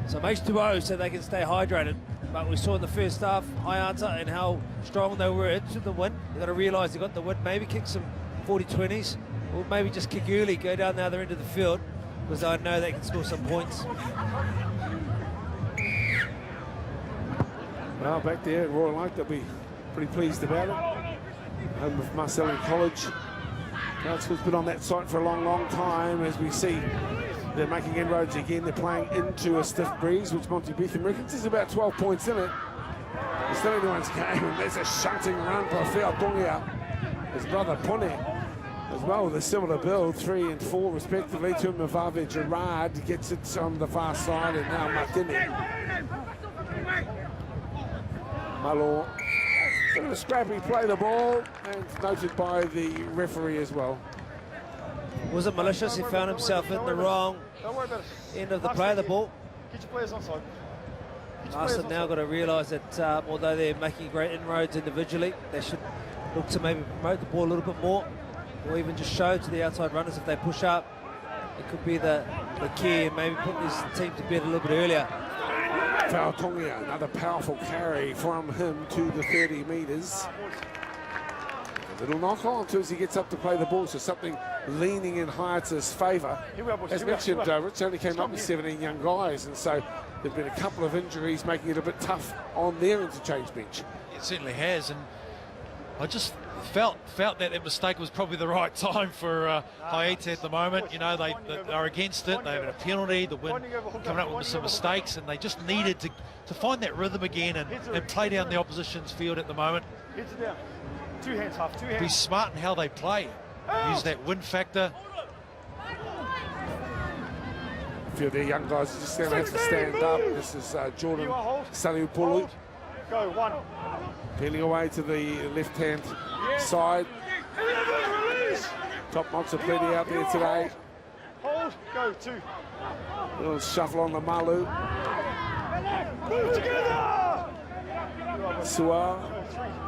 some H2O so they can stay hydrated. But we saw in the first half, Haeata, and how strong they were into the win. They've got to realise they got the win, maybe kick some 40-20s, or maybe just kick early, go down the other end of the field, because I know they can score some points. Well, back there at Royal Oak, they'll be pretty pleased about it. Home of Marcellin College. Council's been on that site for a long, long time. As we see, they're making inroads again. They're playing into a stiff breeze, which Monty Beetham reckons is about 12 points in it. It's still anyone's game, and there's a shunting run for Haeata. His brother Pone as well, with a similar build, 3 and 4 respectively. To Mavave Gerard gets it on the far side, and now Martini. Malo. Bit of a scrappy play the ball, and noted by the referee as well. Was it malicious? He found himself in the wrong end of the play of the ball. Get your players onside. Marcellin now got to realise that although they're making great inroads individually, they should look to maybe promote the ball a little bit more, or even just show to the outside runners if they push up. It could be the key, and maybe put this team to bed a little bit earlier. Fautongia, another powerful carry from him to the 30 metres. A little knock on to as he gets up to play the ball, so something leaning in Haeata's favour. As mentioned, Rich only came up with 17 young guys, and so There've been a couple of injuries making it a bit tough on their interchange bench. It certainly has, and I just felt that mistake was probably the right time for Haeata at the moment. You know, they are against it. They have a penalty. The win coming up with some mistakes, and they just needed to find that rhythm again and play down the opposition's field at the moment. Heads down. 2 hands, half. 2 hands. Be smart in how they play. Use that win factor. A few of their young guys are just going to have to stand up. This is Jordan Saliupulu. Go, 1. Peeling away to the left-hand side. Top knots are plenty out there today. Hold, go, 2. A little shuffle on the Malu. Move together! Sua,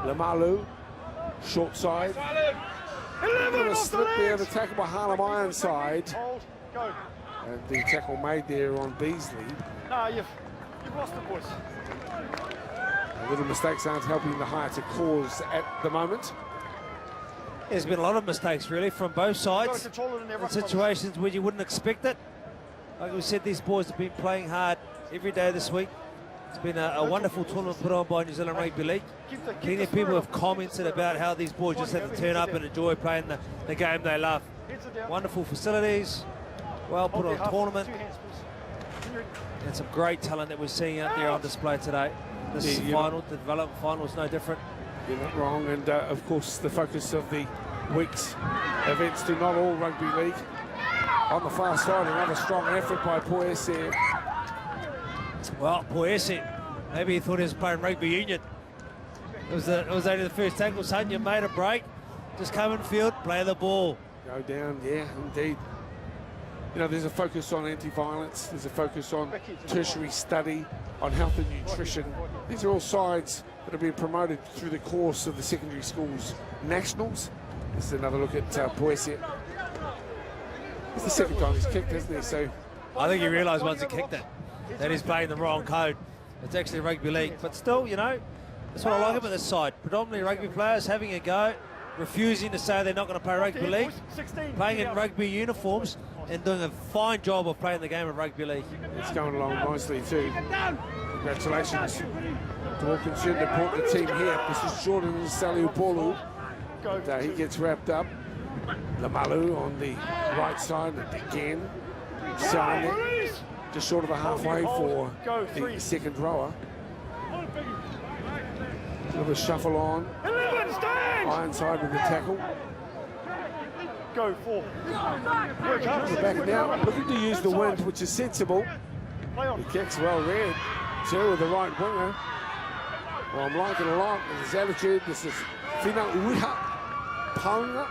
Lamalu, short side. A little slip there, the tackle by Harlem Ironside. Hold, go. And the tackle made there on Beasley. Nah, you've lost the boys. Little mistakes aren't helping the Haeata cause at the moment. There's been a lot of mistakes, really, from both sides. In situations where you wouldn't expect it. Like we said, these boys have been playing hard every day this week. It's been a wonderful tournament put on by New Zealand Rugby League. Plenty of people have commented about how these boys just have to turn up and enjoy playing the game they love. Wonderful facilities, well put on tournament, and some great talent that we're seeing out there on display today. This final, the development final, is no different. You're not wrong, and of course the focus of the week's events to not all rugby league. On the far side, another strong effort by Poese. Well, Poese, maybe he thought he was playing rugby union. It was only the first tackle, son. You made a break. Just come in field, play the ball. Go down, yeah, indeed. You know, there's a focus on anti-violence. There's a focus on tertiary study, on health and nutrition. These are all sides that have been promoted through the course of the secondary schools nationals. This is another look at Poese. It's the second time he's kicked, hasn't he? So I think he realised once he kicked it that he's playing the wrong code. It's actually rugby league, but still, you know, that's what I like about this side. Predominantly rugby players having a go, refusing to say they're not going to play rugby league, playing in rugby uniforms and doing a fine job of playing the game of rugby league. It's going along nicely too. Congratulations to all concerned that brought the team here. This is Jordan Saliupolu. And, he gets wrapped up. Lamalu on the right side again. Sane just short of a halfway for the second rower. A little shuffle on. Ironside with the tackle. Go 4. Back now, looking to use the wind, which is sensible. The kick's well read. Two with the right winger. Well, I'm liking a lot with his attitude. This is Fina Uiha Paunga.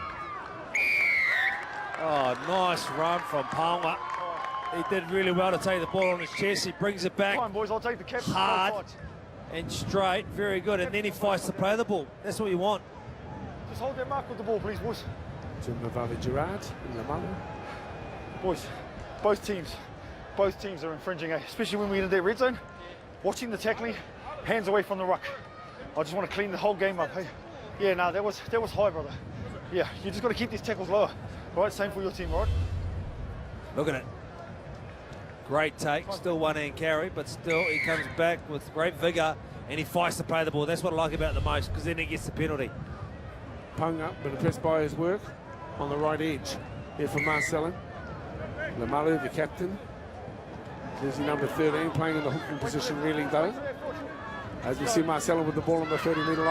Oh, nice run from Paunga. He did really well to take the ball on his chest. He brings it back. Come on, boys, I'll take the captain. Hard and straight. Very good. And then he fights to play the ball. That's what you want. Just hold that mark with the ball, please, boys. To Mavavi Gerard and Lamalu. Boys, both teams are infringing, especially when we get into that red zone. Watching the tackling, hands away from the ruck. I just want to clean the whole game up. Hey? Yeah, no, that was high, brother. Yeah, you just got to keep these tackles lower. All right, same for your team, all right? Look at it. Great take, still one hand carry, but still he comes back with great vigour and he fights to play the ball. That's what I like about it the most, because then he gets the penalty. Paunga, but impressed by his work on the right edge here for Marcellin. Lamalu, the captain. Jersey number 13, playing in the hooking position really though. As we see Marcellin with the ball on the 30-metre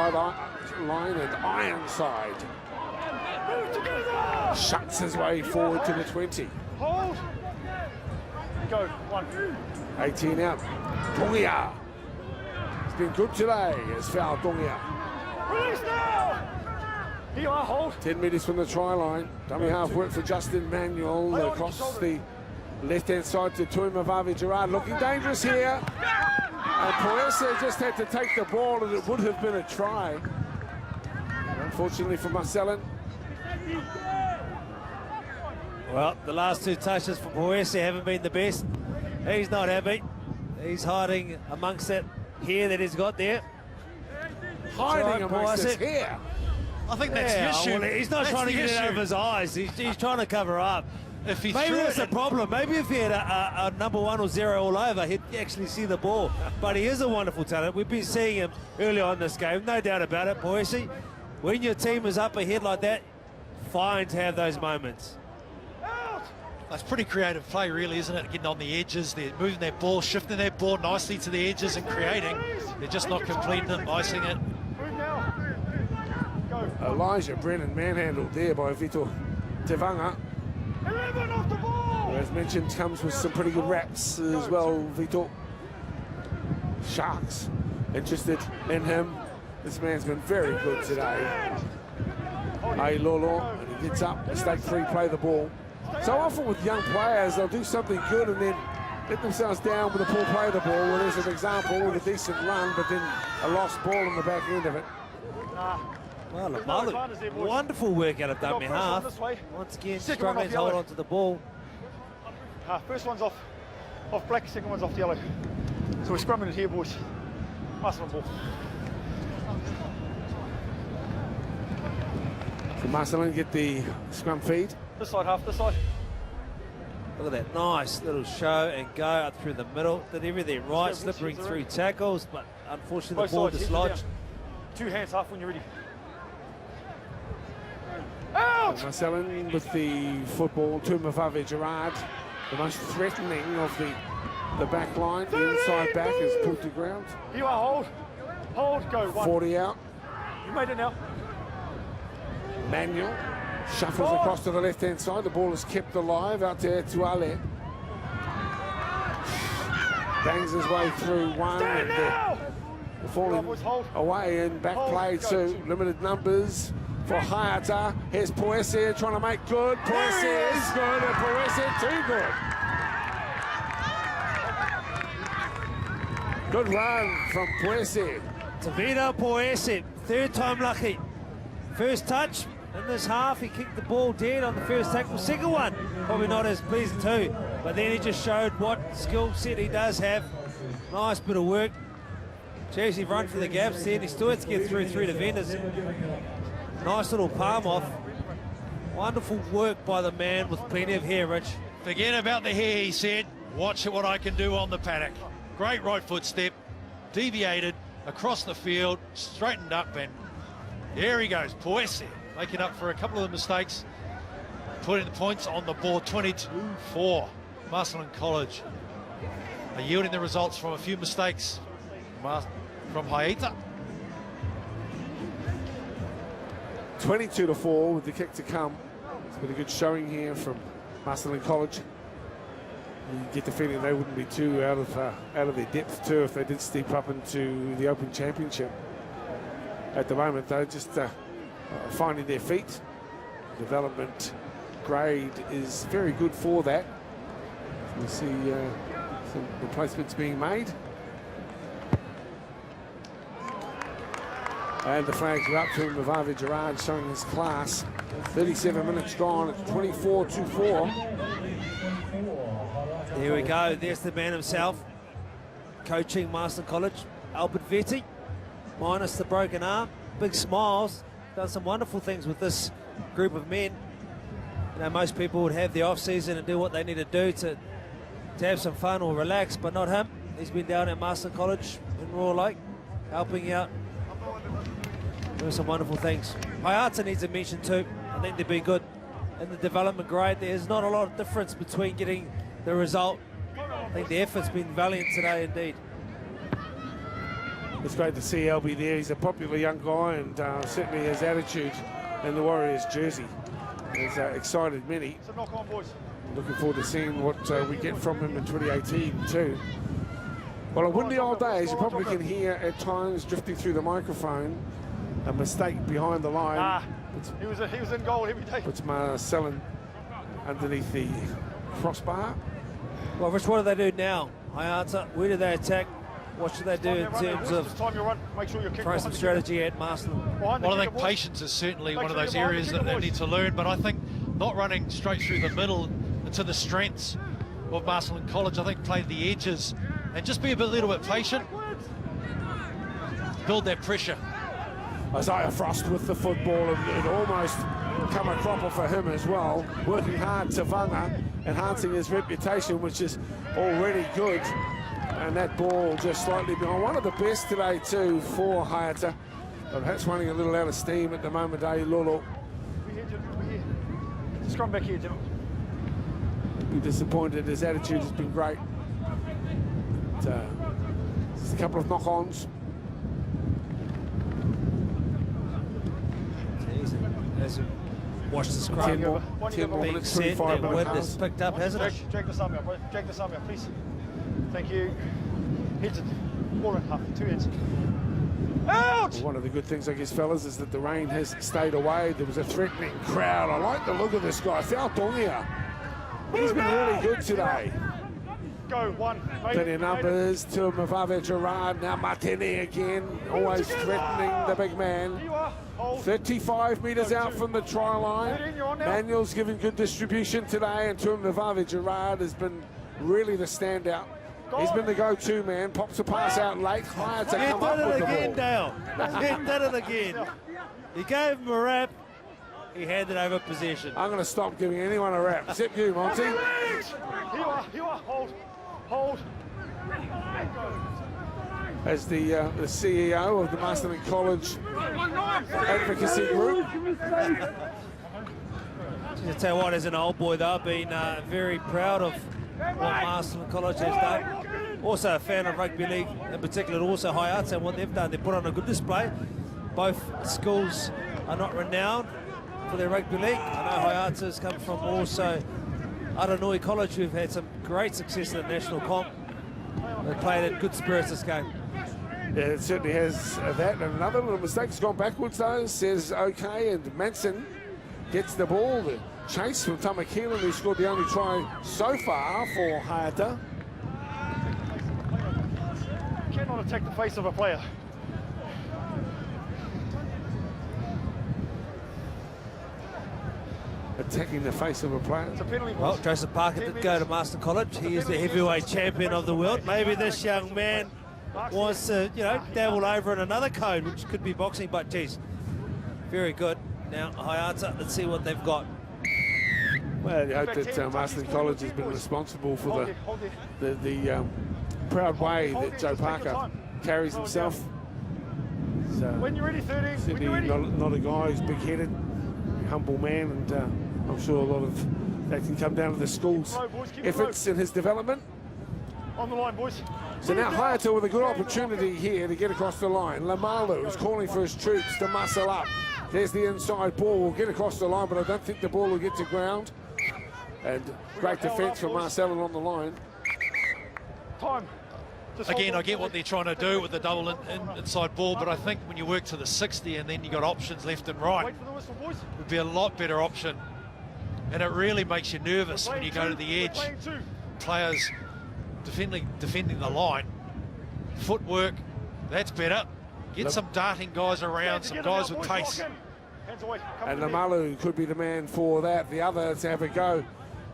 line and Ironside shuts his way forward to the 20. Hold. Go, 1. 18 out. Tongia. It's been good today as foul Tongia. Release now. Here you are, hold. 10 metres from the try line. Dummy half work for Justin Manuel across the left-hand side to Tui Mavavi Gerard. Looking dangerous here. And Poese just had to take the ball and it would have been a try. Unfortunately for Marcellin. Well, the last 2 touches for Poese haven't been the best. He's not happy. He's hiding amongst that hair that he's got there. Hiding amongst his hair. I think that's the issue. Well, he's not trying to get it over his eyes. He's trying to cover up. if he Maybe threw that's it, the problem. Maybe if he had a number 1 or 0 all over, he'd actually see the ball. But he is a wonderful talent. We've been seeing him early on in this game, no doubt about it, Boise. When your team is up ahead like that, fine to have those moments. That's pretty creative play, really, isn't it? Getting on the edges, they're moving their ball, shifting their ball nicely to the edges and creating. They're just not completing it, icing it. Elijah Brennan manhandled there by Vito Tevanga. 11 off the ball. As mentioned, comes with some pretty good raps as well, Vito. Sharks interested in him. This man's been very good today. Hey Lolo, and he gets up, mistake-free, play the ball. So often with young players, they'll do something good and then let themselves down with a poor play of the ball. Well, there's an example with a decent run, but then a lost ball on the back end of it. Well, Malu, wonderful work out of dummy half. Once again, struggling to hold on to the ball. First one's off black, second one's off yellow. So we're scrumming it here, boys. Marcellin ball. So Marcellin get the scrum feed. This side, half, this side. Look at that nice little show and go up through the middle. Did everything right, slipping through tackles, but unfortunately the ball dislodged. 2 hands, half when you're ready. Marcellin with the football to Mavave Gerard, the most threatening of the back line. The inside back is put to ground. You are hold, go. 40 out. You made it now. Manuel shuffles across to the left-hand side. The ball is kept alive out there to Ale. Bangs his way through one. And they're falling away and back play to limited numbers for Haeata. Here's Poese trying to make good. Poese is good and Poese too good. Good run from Poese. Tavita Poese, third time lucky. First touch in this half, he kicked the ball dead on the first tackle. Second one, probably not as pleasant too, but then he just showed what skill set he does have. Nice bit of work. Jeez, he run through the gaps there and he still has to get through defenders. Nice little palm off. Wonderful work by the man with plenty of hair, Rich. Forget about the hair, he said. Watch what I can do on the paddock. Great right foot step, deviated across the field, straightened up, and there he goes. Poese making up for a couple of the mistakes, putting the points on the board. 22-4. Marcellin College are yielding the results from a few mistakes from Haeata. 22-4 with the kick to come. It's been a good showing here from Marcellin College. You get the feeling they wouldn't be too out of their depth too if they did step up into the Open Championship. At the moment, they're just finding their feet. Development grade is very good for that. We see some replacements being made. And the flags are up to Mavave Gerard showing his class. 37 minutes gone, it's 24-4. There we go, there's the man himself, coaching Marcellin College, Albert Vetti, minus the broken arm, big smiles, done some wonderful things with this group of men. You know, most people would have the off-season and do what they need to do to have some fun or relax, but not him. He's been down at Marcellin College in Raw Lake, helping out, doing some wonderful things. Haeata needs a mention too. I think they'd be good in the development grade. There's not a lot of difference between getting the result. I think the effort's been valiant today indeed. It's great to see Albie there. He's a popular young guy and certainly his attitude in the Warriors jersey has excited many. Looking forward to seeing what we get from him in 2018 too. Well, on windy old days, you probably can hear at times drifting through the microphone a mistake behind the line. He was in goal every day. Puts Marcellin underneath the crossbar. Well, Rich, what do they do now? Haeata, where do they attack? What should they do in terms of throwing some strategy at Marcellin? Well, I think patience is certainly one of those areas that they need to learn, but I think not running straight through the middle into the strengths of Marcellin College. I think play the edges and just be a little bit patient. Build that pressure. Isaiah Frost with the football and almost come a cropper for him as well. Working hard, Savanga, enhancing his reputation, which is already good. And that ball just slightly behind. One of the best today too for Haeata. But perhaps running a little out of steam at the moment, Lolo. Scrum back here, gentlemen. Be disappointed. His attitude has been great. Just a couple of knock-ons. As watch the scrum. 10 more minutes, 25 the wind has picked up, hasn't it? Drag this arm out, bro. Drag this arm out, please. Thank you. Heads it. Ball in half. 2 heads. Out! One of the good things, I guess, fellas, is that the rain has stayed away. There was a threatening crowd. I like the look of this guy, Fautongia. He's been really good today. Go, one. Plenty of numbers to Mavave Gerard. Now Martini again, always threatening the big man. 35 metres out from the try line. Manuel's giving good distribution today, and Tuam Mavave Gerard has been really the standout. He's been the go-to man. Pops a pass out late. Haeata to come up with the ball. Dale. He's done it again. He gave him a rap. He handed over possession. I'm going to stop giving anyone a rap, except you, Monty. Here you are. Hold. As the CEO of the Marcellin College Advocacy Group. I tell you what, as an old boy, they've been very proud of what Marcellin College has done. Also a fan of rugby league, in particular, also Haeata, and what they've done. They put on a good display. Both schools are not renowned for their rugby league. I know Haeata has come from also Aranui College, who've had some great success in the national comp. They played in good spirits this game. Yeah, it certainly has that. And another little mistake has gone backwards, though, says okay, and Manson gets the ball. The chase from Tamakilan, who scored the only try so far for Haeata. You cannot attack the face of a player. Attacking the face of a player. It's a penalty. Well, Joseph Parker did go to Master College. He is the heavyweight champion of the world. Maybe this young man wants to, dabble over in another code, which could be boxing, but geez, very good. Now, Haeata, let's see what they've got. Well, I hope that Marcellin College has been responsible for the proud way that Joe Parker carries himself. So, when you're ready, 30. Certainly not a guy who's big-headed, humble man, and I'm sure a lot of that can come down to the school's efforts in his development. On the line, boys. So now Haeata with a good opportunity here to get across the line. Lamalu is calling for his troops to muscle up. There's the inside ball. Will get across the line, but I don't think the ball will get to ground. And great defence from Marcellin on the line. Time. Again, I get what they're trying to do with the double inside ball, but I think when you work to the 60 and then you got options left and right, would be a lot better option. And it really makes you nervous when you go to the edge. Players defending the line. Footwork, that's better. Get some darting guys around, some guys with pace. And Lamalu could be the man for that. The other to have a go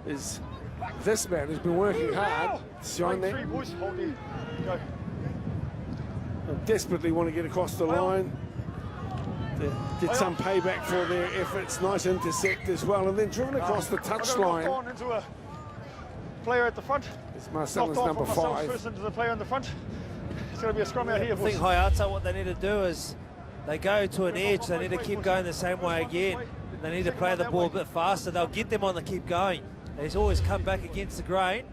is this man who's been working hard. Shine there. Desperately want to get across the line to get some payback for their efforts. Nice intercept as well, and then driven across the touchline. Into a player at the front. It's Marcellin's number 5. First into the player in the front. It's going to be a scrum out here. I think Haeata, what they need to do is they go to an edge. They need to keep going the same way again. They need to play the ball a bit faster. They'll get them on the keep going. They always come back against the grain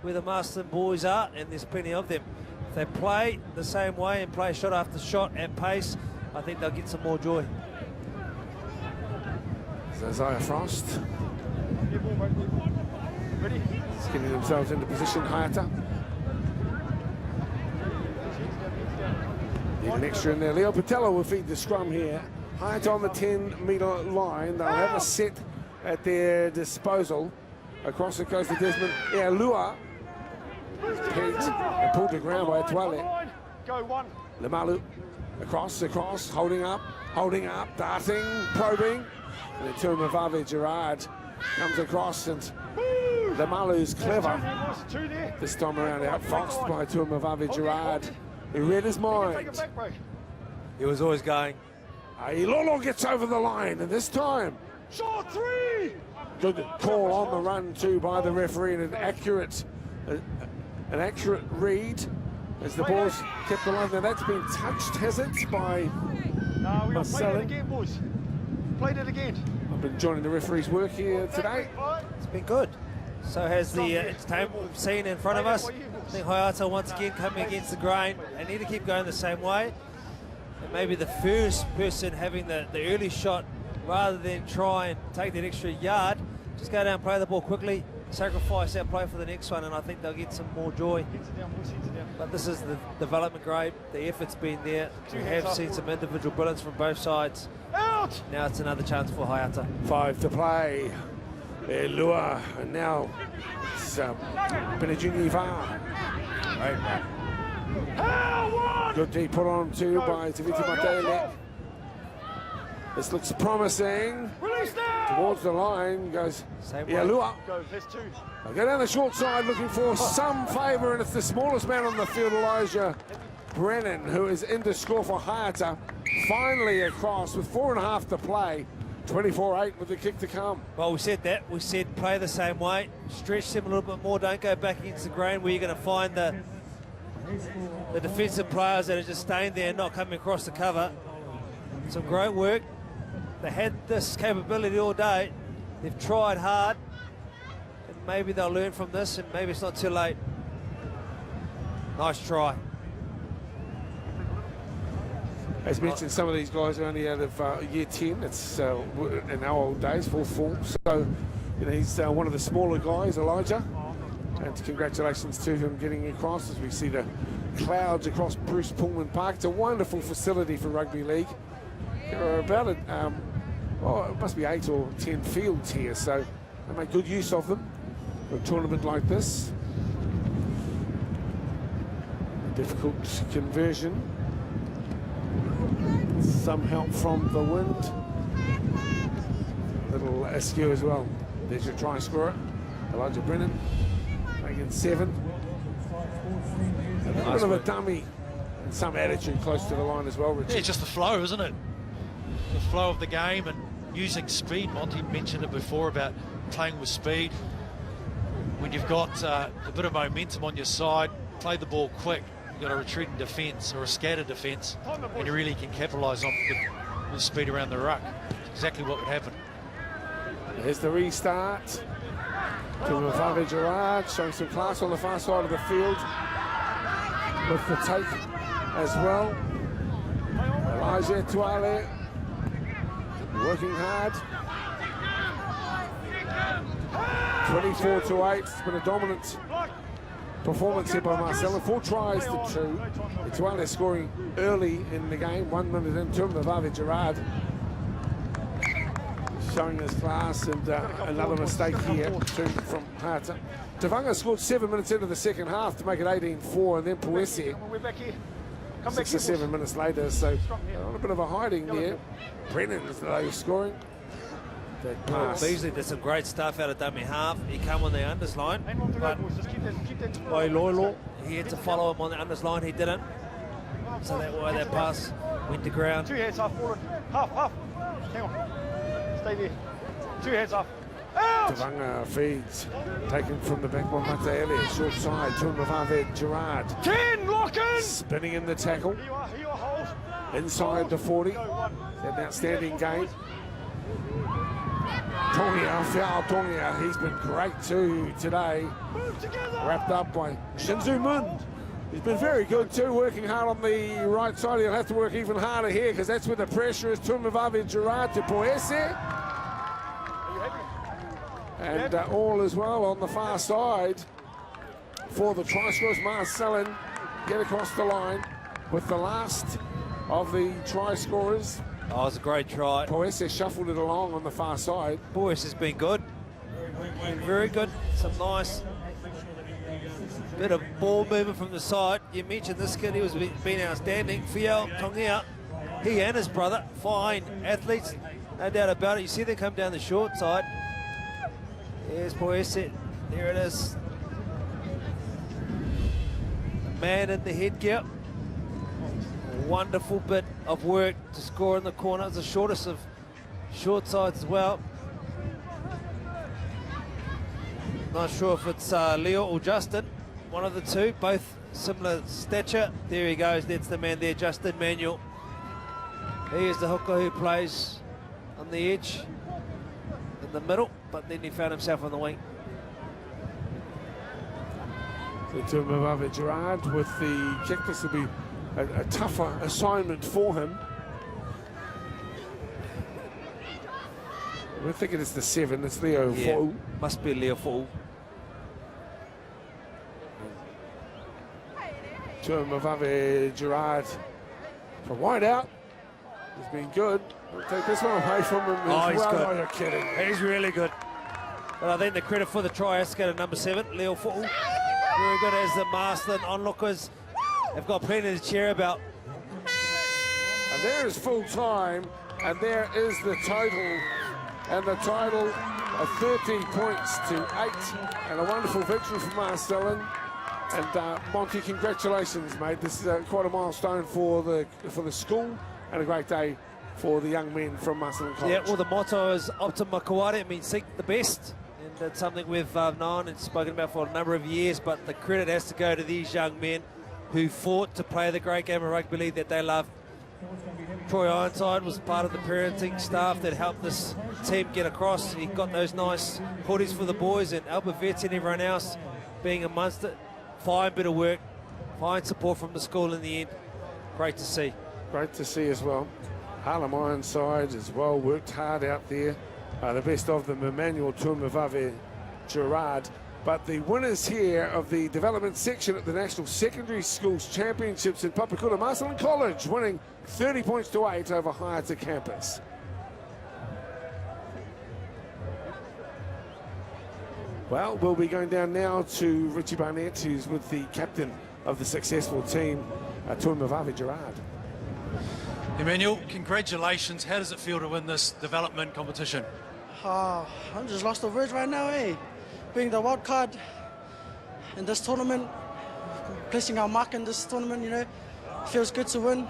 where the Marcellin boys are, and there's plenty of them. If they play the same way and play shot after shot at pace, I think they'll get some more joy. Isaiah Frost. Ready? He's getting themselves into position, Haeata. Need an extra in there. Leo Patella will feed the scrum here. Haeata on the 10-metre line. They'll have a set at their disposal. Across the coast of Desmond, Lua pegged and pulled to ground by Atuale. Go one. Lamalu across, holding up, darting, probing. And then Tuam Mavave Gerard comes across, and Lamalu's clever. This time around, outfoxed by Tuam Mavave Gerard, who read his mind. He was always going. Ilolo gets over the line, and this time Short three! Good call on the run too by the referee, and an accurate read as the ball's kept alive. Now that's been touched, has it, by No, we got played it Marcellin? again, boys. Played it again. I've been joining the referee's work here today. It's been good. So has the entertainment we've seen in front of us. I think Haeata once again coming against the grain. They need to keep going the same way. And maybe the first person having the early shot, rather than try and take that extra yard, just go down, play the ball quickly, sacrifice our play for the next one, and I think they'll get some more joy. But this is the development grade. The effort's been there. We have seen some individual brilliance from both sides. Out! Now it's another chance for Haeata. 5 to play. Lua, and now it's Benajuni Va. Good deep put on too by Taviti Matele. This looks promising. Towards the line goes Lua. There's two. They'll go down the short side looking for some favour, and it's the smallest man on the field, Elijah Brennan, who is in to score for Haeata. Finally across with 4.5 to play. 24-8 with the kick to come. Well, we said that. We said play the same way. Stretch them a little bit more. Don't go back against the grain where you're going to find the defensive players that are just staying there and not coming across the cover. Some great work. They had this capability all day. They've tried hard. And maybe they'll learn from this, and maybe it's not too late. Nice try. As mentioned, some of these guys are only out of year 10. It's in our old days, full form. So, you know, he's one of the smaller guys, Elijah. And congratulations to him getting across as we see the clouds across Bruce Pullman Park. It's a wonderful facility for rugby league. There are about it must be 8 or 10 fields here, so they make good use of them for a tournament like this. Difficult conversion. Some help from the wind. Little askew as well. There's your try scorer, Elijah Brennan, making 7. A little bit of a dummy and some attitude close to the line as well, Richard. Yeah, just the flow, isn't it? The flow of the game and using speed. Monty mentioned it before about playing with speed. When you've got a bit of momentum on your side, play the ball quick. You've got a retreating defence or a scattered defence, and you really can capitalise on the speed around the ruck. Exactly what would happen. Here's the restart. To Mavave Gerard, showing some class on the far side of the field with the take as well. Elijah Tuale working hard. 24-8. It's been a dominant performance here by Marcellin. 4 tries to 2. Tuale scoring early in the game, 1 minute into Mavave Gerard showing his class, and another mistake here too from Haeata. Tavanga scored 7 minutes into the second half to make it 18-4, and then Puese 6 or 7 minutes later, so a bit of a hiding there. Brennan is the scoring. That pass. Beasley did some great stuff out of dummy half. He come on the unders line, but Loilo, he had to follow him on the unders line. He didn't, so that way that pass went to ground. 2 heads half forward. Half. Hang on. Stay there. 2 heads off. Out! Tavanga feeds, taken from the back by Matele, short side to Mavave Gerard. 10, lock in! Spinning in the tackle. Here you are, hold. Inside the 40. An outstanding game. Tongia, he's been great too today. Wrapped up by Shinzu Mun. He's been very good too, working hard on the right side. He'll have to work even harder here because that's where the pressure is. Tumavave Gerard to Puese. And all as well on the far side for the try scorers. Marcellin get across the line with the last of the try scorers. Oh, it was a great try. Puese shuffled it along on the far side. Puese has been good. Been very good. Some nice bit of ball movement from the side. You mentioned this kid, he was been outstanding. Fiel Tongia, he and his brother, fine athletes, no doubt about it. You see them come down the short side. There's Puese, there it is. The man in the headgear. Wonderful bit of work to score in the corner. It's the shortest of short sides as well. Not sure if it's Leo or Justin, one of the two, both similar stature. There he goes, that's the man there, Justin Manuel. He is the hooker who plays on the edge, in the middle, but then he found himself on the wing. So Tuamavave Gerard with the kick. This will be a tougher assignment for him. We're thinking it's the 7, it's Leo Fo'u. Must be Leo Fo'u. Tuamavave Gerard from wide out. He's been good. We'll take this one away from him. He's good. Oh, you're kidding. He's really good. But I think the credit for the try has to go to number 7, Leo Fo'u. Very good as the Marcellin onlookers have got plenty to cheer about. And there is full time, and there is the total. And the title of 13 points to 8, and a wonderful victory for Marcellin. And Monty, congratulations, mate. This is quite a milestone for the school, and a great day for the young men from Marcellin College. Yeah, well, the motto is Optima Kawari. It means seek the best, and that's something we've known and spoken about for a number of years. But the credit has to go to these young men who fought to play the great game of rugby league that they love. Troy Ironside was part of the parenting staff that helped this team get across. He got those nice hoodies for the boys, and Albert Vetz and everyone else being amongst it. Fine bit of work, fine support from the school in the end. Great to see. Great to see as well. Harlem Ironside as well, worked hard out there. The best of them, Emmanuel Tuamavave Gerard. But the winners here of the development section at the National Secondary Schools Championships in Papakura, Marcellin College winning 30 points to 8 over Haeata campus. Well, we'll be going down now to Richie Barnett, who's with the captain of the successful team, Tuamavave Gerard. Emmanuel, congratulations. How does it feel to win this development competition? I'm just lost of words right now, eh? Being the wild card in this tournament, placing our mark in this tournament, you know, feels good to win.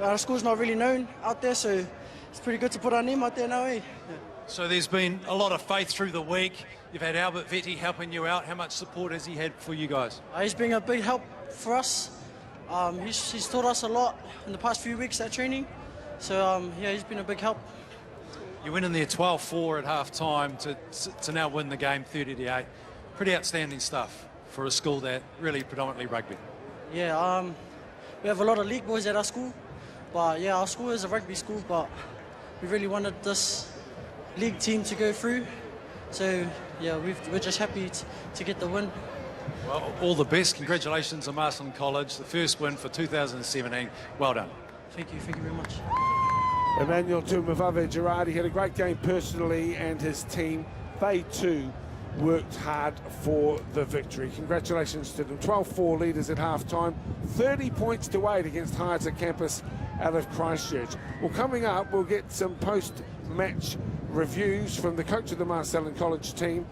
Our school's not really known out there, so it's pretty good to put our name out there now, eh? Yeah. So there's been a lot of faith through the week. You've had Albert Vetty helping you out. How much support has he had for you guys? He's been a big help for us. He's taught us a lot in the past few weeks at training. So, yeah, he's been a big help. You went in there 12-4 at half-time to now win the game 30-8. Pretty outstanding stuff for a school that really predominantly rugby. Yeah, we have a lot of league boys at our school. But, yeah, our school is a rugby school, but we really wanted this league team to go through. So, yeah, we're just happy to get the win. Well, all the best. Congratulations on Marcellin College, the first win for 2017. Well done. Thank you very much. Emmanuel Tuamavave Gerard, he had a great game personally, and his team, they too worked hard for the victory. Congratulations to them. 12-4 leaders at half-time, 30 points to 8 against Haeata campus out of Christchurch. Well, coming up, we'll get some post-match reviews from the coach of the Marcellin College team,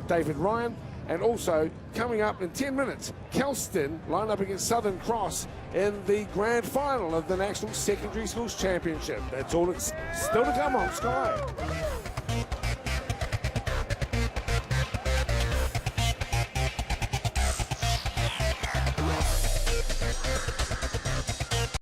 David Ryan, and also coming up in 10 minutes, Kelston line up against Southern Cross in the grand final of the National Secondary Schools Championship. That's all still to come on Sky.